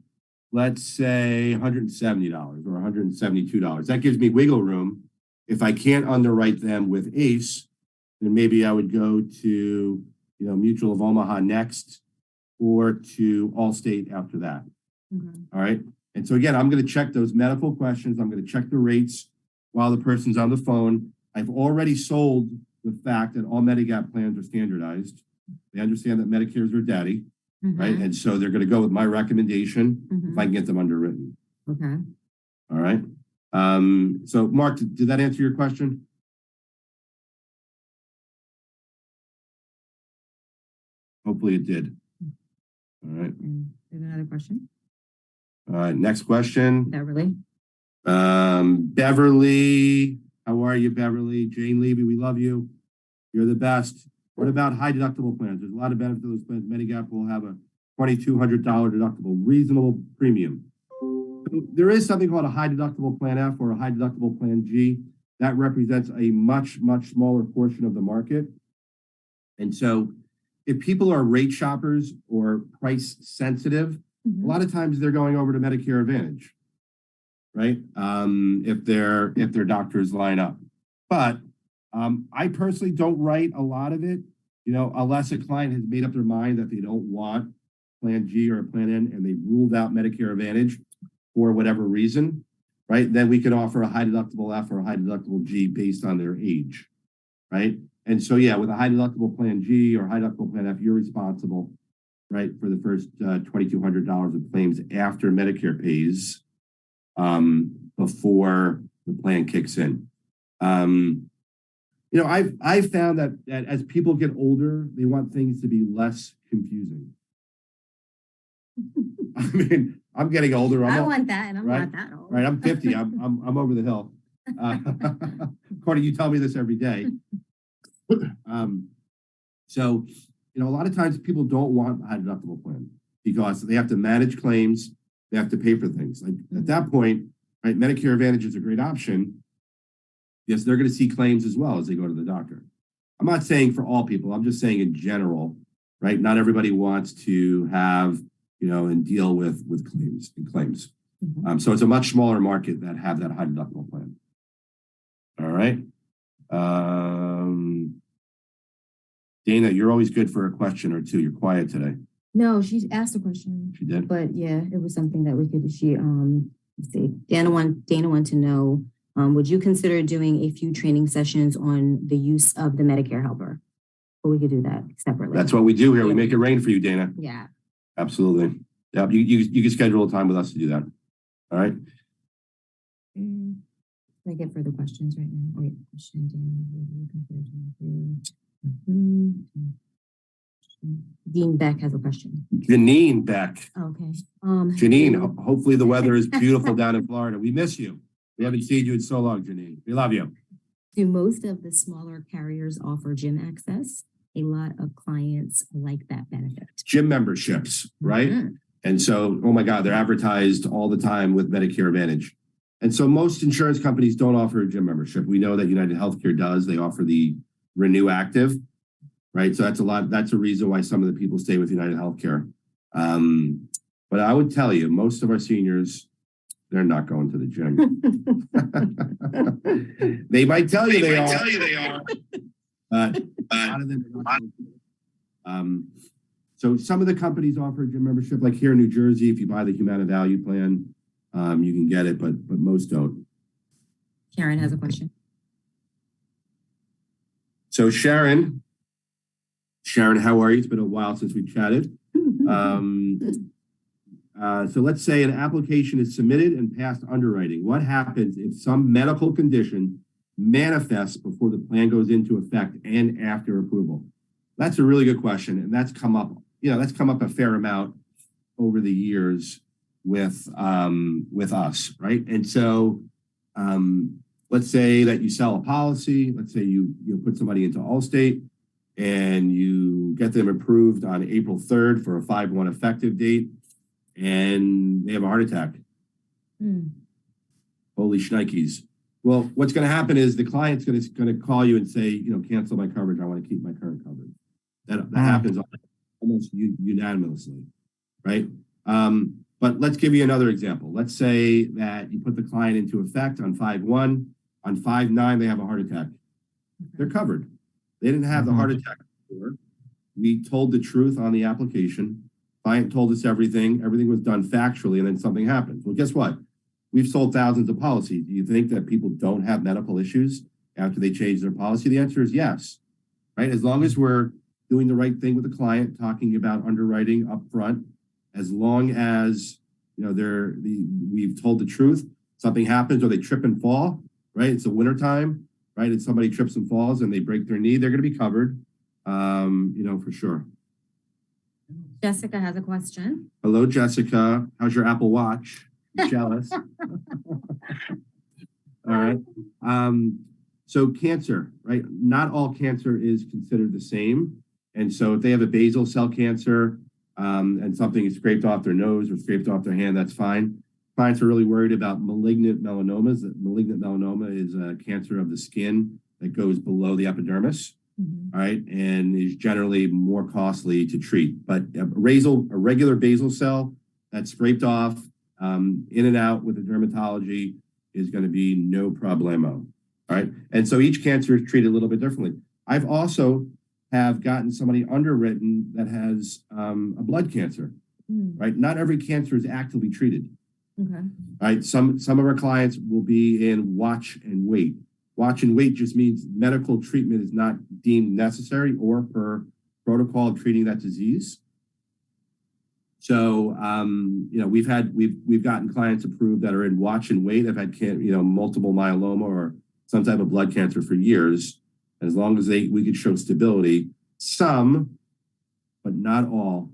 let's say $170 or $172. That gives me wiggle room. If I can't underwrite them with ACE, then maybe I would go to, Mutual of Omaha next or to Allstate after that. All right. And so again, I'm going to check those medical questions. I'm going to check the rates while the person's on the phone. I've already sold the fact that all Medigap plans are standardized. They understand that Medicare is their daddy, right? And so they're going to go with my recommendation if I can get them underwritten. Okay. All right. So Mark, did that answer your question? Hopefully it did. All right. And another question. All right. Next question. Beverly. Beverly. How are you, Beverly? Jane Levy, we love you. You're the best. What about high deductible plans? There's a lot of benefits to those plans. Medigap will have a $2,200 deductible, reasonable premium. There is something called a high deductible plan F or a high deductible plan G. That represents a much, much smaller portion of the market. And so if people are rate shoppers or price sensitive, a lot of times they're going over to Medicare Advantage, right? If their doctors line up. But I personally don't write a lot of it, unless a client has made up their mind that they don't want Plan G or Plan N and they ruled out Medicare Advantage for whatever reason, right? Then we could offer a high deductible F or a high deductible G based on their age, right? And so, yeah, with a high deductible Plan G or high deductible Plan F, you're responsible, right, for the first $2,200 of claims after Medicare pays before the plan kicks in. I've found that as people get older, they want things to be less confusing. I mean, I'm getting older. I want that, and I'm not that old. Right, I'm 50. I'm over the hill. Courtney, you tell me this every day. So a lot of times people don't want a high deductible plan because they have to manage claims, they have to pay for things. Like at that point, right, Medicare Advantage is a great option. Yes, they're going to see claims as well as they go to the doctor. I'm not saying for all people, I'm just saying in general, right? Not everybody wants to have, and deal with claims. So it's a much smaller market that have that high deductible plan. All right. Dana, you're always good for a question or two. You're quiet today. No, she asked a question. She did? But yeah, it was something that we could, let's see. Dana wanted to know, would you consider doing a few training sessions on the use of the Medicare helper? Or we could do that separately. That's what we do here. We make it rain for you, Dana. Yeah. Absolutely. Yeah, you can schedule a time with us to do that. All right. Can I get further questions right now? Wait, question, Dean Beck has a question. Janine Beck. Okay. Janine, hopefully the weather is beautiful down in Florida. We miss you. We haven't seen you in so long, Janine. We love you. Do most of the smaller carriers offer gym access? A lot of clients like that benefit. Gym memberships, right? And so, oh my God, they're advertised all the time with Medicare Advantage. And so most insurance companies don't offer a gym membership. We know that United Healthcare does. They offer the Renew Active, right? So that's a reason why some of the people stay with United Healthcare. But I would tell you, most of our seniors, they're not going to the gym. They might tell you they are. But a lot of them are not going to. So some of the companies offer a gym membership, like here in New Jersey, if you buy the Humana Value Plan, you can get it, but most don't. Sharon has a question. So Sharon, how are you? It's been a while since we chatted. So let's say an application is submitted and passed underwriting. What happens if some medical condition manifests before the plan goes into effect and after approval? That's a really good question, and that's come up a fair amount over the years with us, right? And so let's say that you sell a policy. Let's say you put somebody into Allstate and you get them approved on April 3rd for a 5/1 effective date, and they have a heart attack. Holy shnikes. Well, what's going to happen is the client's going to call you and say, cancel my coverage. I want to keep my current coverage. That happens almost unanimously, right? But let's give you another example. Let's say that you put the client into effect on 5/1. On 5/9, they have a heart attack. They're covered. They didn't have the heart attack before. We told the truth on the application. Client told us everything. Everything was done factually, and then something happens. Well, guess what? We've sold thousands of policies. Do you think that people don't have medical issues after they change their policy? The answer is yes, right? As long as we're doing the right thing with the client, talking about underwriting up front, as long as we've told the truth, something happens or they trip and fall, right? It's the winter time, right? And somebody trips and falls and they break their knee, they're going to be covered, for sure. Jessica has a question. Hello, Jessica. How's your Apple Watch? I'm jealous. All right. So cancer, right? Not all cancer is considered the same. And so if they have a basal cell cancer and something is scraped off their nose or scraped off their hand, that's fine. Clients are really worried about malignant melanomas. Malignant melanoma is a cancer of the skin that goes below the epidermis, all right, and is generally more costly to treat. But a regular basal cell that's scraped off in and out with a dermatology is going to be no problemo, all right? And so each cancer is treated a little bit differently. I've also have gotten somebody underwritten that has a blood cancer, right? Not every cancer is actively treated. Okay. Right. Some of our clients will be in watch and wait. Watch and wait just means medical treatment is not deemed necessary or per protocol of treating that disease. So, we've gotten clients approved that are in watch and wait. Have had multiple myeloma or some type of blood cancer for years. As long as we could show stability, some, but not all,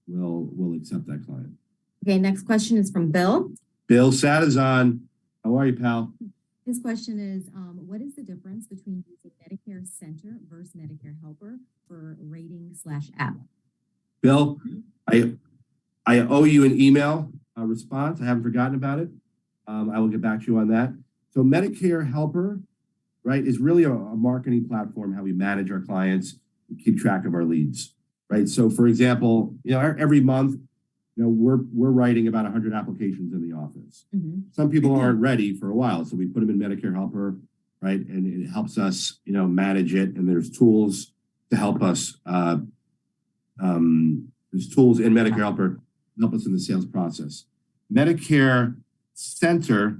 will accept that client. Okay, next question is from Bill. Bill Sadazon, how are you, pal? His question is, what is the difference between using Medicare Center versus Medicare Helper for rating/app? Bill, I owe you an email response. I haven't forgotten about it. I will get back to you on that. So Medicare Helper, right, is really a marketing platform, how we manage our clients and keep track of our leads, right? So for example, every month, we're writing about 100 applications in the office. Some people aren't ready for a while, so we put them in Medicare Helper, right? And it helps us, manage it. And there's tools to help us. There's tools in Medicare Helper to help us in the sales process. Medicare Center,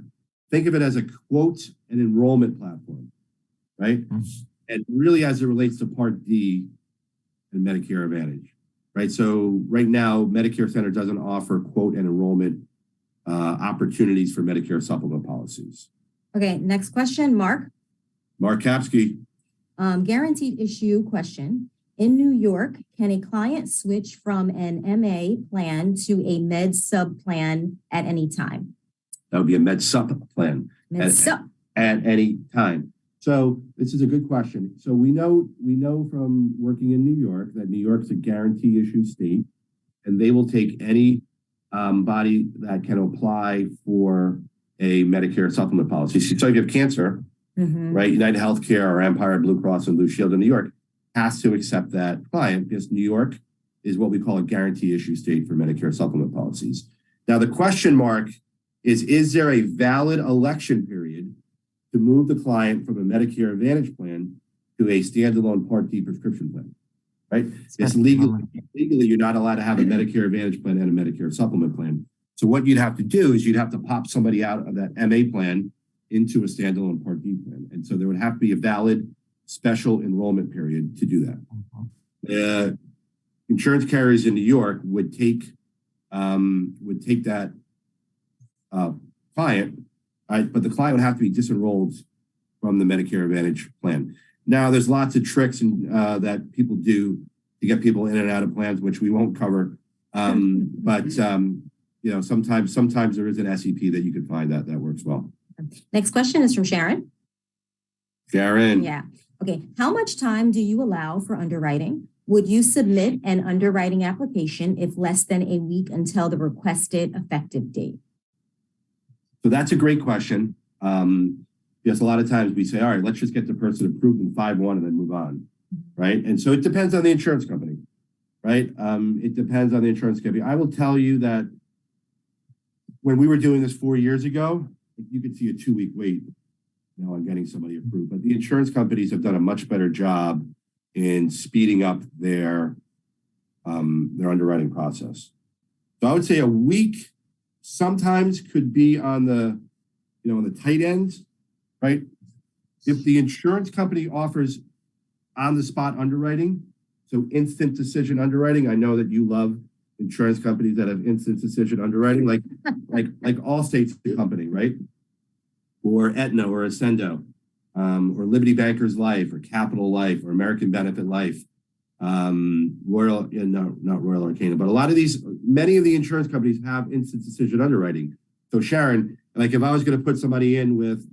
think of it as a quote and enrollment platform, right? And really as it relates to Part D and Medicare Advantage, right? So right now, Medicare Center doesn't offer quote and enrollment opportunities for Medicare supplement policies. Okay, next question, Mark. Mark Kapsky. Guaranteed issue question. In New York, can a client switch from an MA plan to a Med Sub plan at any time? That would be a Med Sup plan at any time. So this is a good question. So we know from working in New York that New York's a guarantee issue state, and they will take any body that can apply for a Medicare supplement policy. So if you have cancer, right, United Healthcare or Empire, Blue Cross and Blue Shield in New York has to accept that client because New York is what we call a guarantee issue state for Medicare supplement policies. Now, the question mark is there a valid election period to move the client from a Medicare Advantage plan to a standalone Part D prescription plan, right? It's legally, you're not allowed to have a Medicare Advantage plan and a Medicare supplement plan. So what you'd have to do is you'd have to pop somebody out of that MA plan into a standalone Part D plan. And so there would have to be a valid special enrollment period to do that. Insurance carriers in New York would take that client, right? But the client would have to be disenrolled from the Medicare Advantage plan. Now, there's lots of tricks that people do to get people in and out of plans, which we won't cover. But sometimes there is an SEP that you could find that works well. Next question is from Sharon. Sharon. Yeah. Okay. How much time do you allow for underwriting? Would you submit an underwriting application if less than a week until the requested effective date? So that's a great question. Because a lot of times we say, all right, let's just get the person approved in 5/1 and then move on, right? And so it depends on the insurance company, right? It depends on the insurance company. I will tell you that when we were doing this 4 years ago, you could see a 2-week wait on getting somebody approved. But the insurance companies have done a much better job in speeding up their underwriting process. So I would say a week sometimes could be on the tight end, right? If the insurance company offers on-the-spot underwriting, so instant decision underwriting, I know that you love insurance companies that have instant decision underwriting, like Allstate's the company, right? Or Aetna or Ascendo, or Liberty Bankers Life or Capital Life or American Benefit Life, not Royal Arcana, but many of the insurance companies have instant decision underwriting. So Sharon, like if I was going to put somebody in with,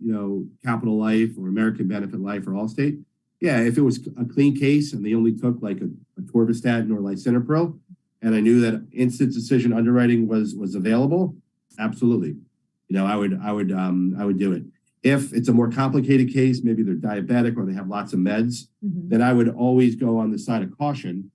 Capital Life or American Benefit Life or Allstate, yeah, if it was a clean case and they only took like a torvastatin or lisinopril, and I knew that instant decision underwriting was available, absolutely. I would do it. If it's a more complicated case, maybe they're diabetic or they have lots of meds, then I would always go on the side of caution.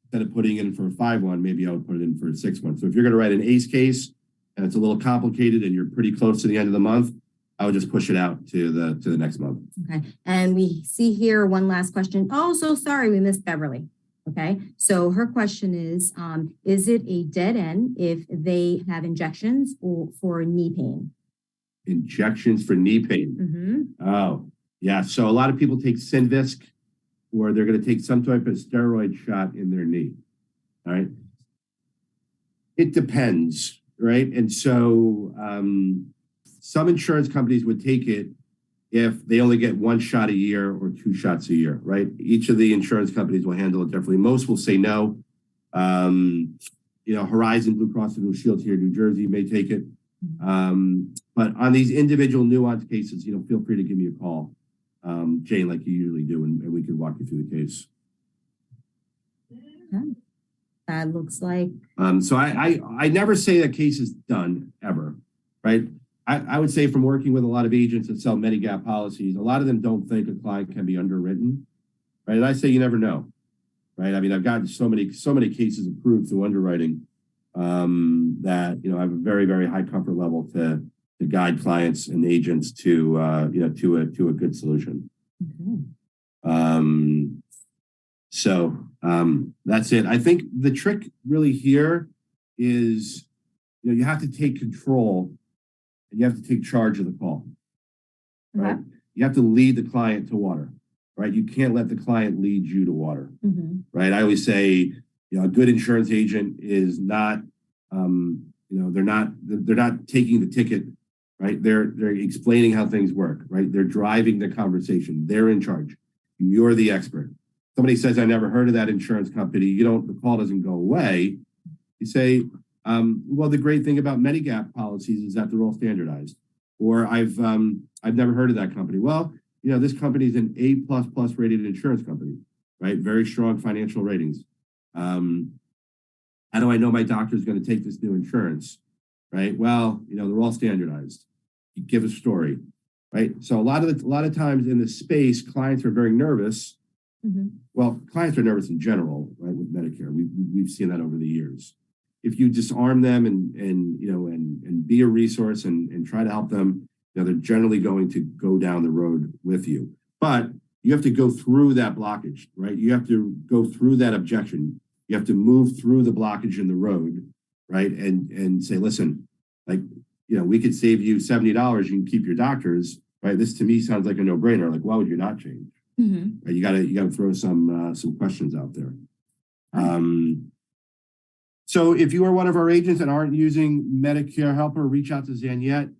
Instead of putting in for a 5/1, maybe I would put it in for a 6/1. So if you're going to write an ACE case and it's a little complicated and you're pretty close to the end of the month, I would just push it out to the next month. Okay. And we see here one last question. Oh, so sorry, we missed Beverly. Okay. So her question is it a dead end if they have injections or for knee pain? Injections for knee pain. Oh, yeah. So a lot of people take Synvisc or they're going to take some type of steroid shot in their knee. All right. It depends, right? And so some insurance companies would take it if they only get 1 shot a year or 2 shots a year, right? Each of the insurance companies will handle it differently. Most will say no. Horizon, Blue Cross and Blue Shield here in New Jersey may take it. But on these individual nuanced cases, feel free to give me a call, Jane, like you usually do, and we can walk you through the case. Okay. That looks like. So I never say that case is done ever, right? I would say from working with a lot of agents that sell Medigap policies, a lot of them don't think a client can be underwritten, right? And I say you never know, right? I mean, I've gotten so many cases approved through underwriting that I have a very, very high comfort level to guide clients and agents to to a good solution. Okay. So that's it. I think the trick really here is you have to take control and you have to take charge of the call. Right? Okay. You have to lead the client to water, right? You can't let the client lead you to water. Right? I always say, a good insurance agent is not they're not taking the ticket, right? They're explaining how things work, right? They're driving the conversation. They're in charge. You're the expert. Somebody says, I never heard of that insurance company. The call doesn't go away. You say, well, the great thing about Medigap policies is that they're all standardized. Or I've never heard of that company. Well, this company is an A++ rated insurance company, right? Very strong financial ratings. How do I know my doctor is going to take this new insurance, right? Well, they're all standardized. You give a story, right? So a lot of times in this space, clients are very nervous. Well, clients are nervous in general, right? With Medicare, we've seen that over the years. If you disarm them and be a resource and try to help them, they're generally going to go down the road with you. But you have to go through that blockage, right? You have to go through that objection. You have to move through the blockage in the road, right? And say, listen, we could save you $70. You can keep your doctors, right? This to me sounds like a no-brainer. Like, why would you not change? Right? You gotta throw some questions out there. So if you are one of our agents and aren't using Medicare Helper, reach out to Zaniette.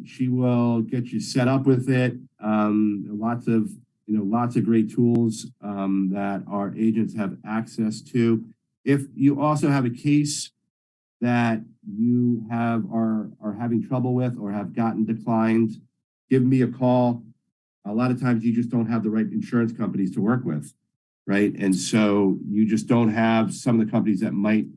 She will get you set up with it. Lots of great tools that our agents have access to. If you also have a case that you are having trouble with or have gotten declined, give me a call. A lot of times you just don't have the right insurance companies to work with, right? And so you just don't have some of the companies that might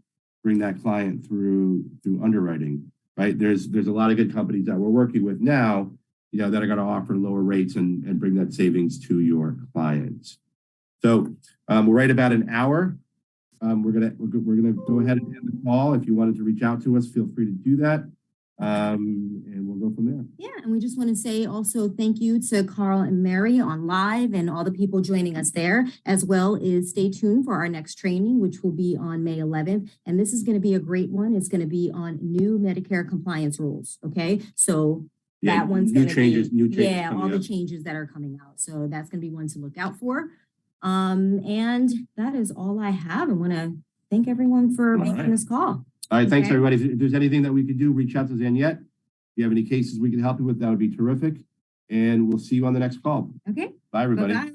bring that client through underwriting, right? There's a lot of good companies that we're working with now, that are going to offer lower rates and bring that savings to your clients. So we're right about an hour. We're gonna go ahead and end the call. If you wanted to reach out to us, feel free to do that. And we'll go from there. Yeah, and we just want to say also thank you to Carl and Mary on live and all the people joining us there, as well as stay tuned for our next training, which will be on May 11th. And this is going to be a great one. It's going to be on new Medicare compliance rules. Okay, so that one's going to be all the changes that are coming out. So that's going to be one to look out for. And that is all I have. I want to thank everyone for making this call. All right, thanks everybody. If there's anything that we could do, reach out to Zaniette. If you have any cases we can help you with, that would be terrific. And we'll see you on the next call. Okay. Bye, everybody. Bye.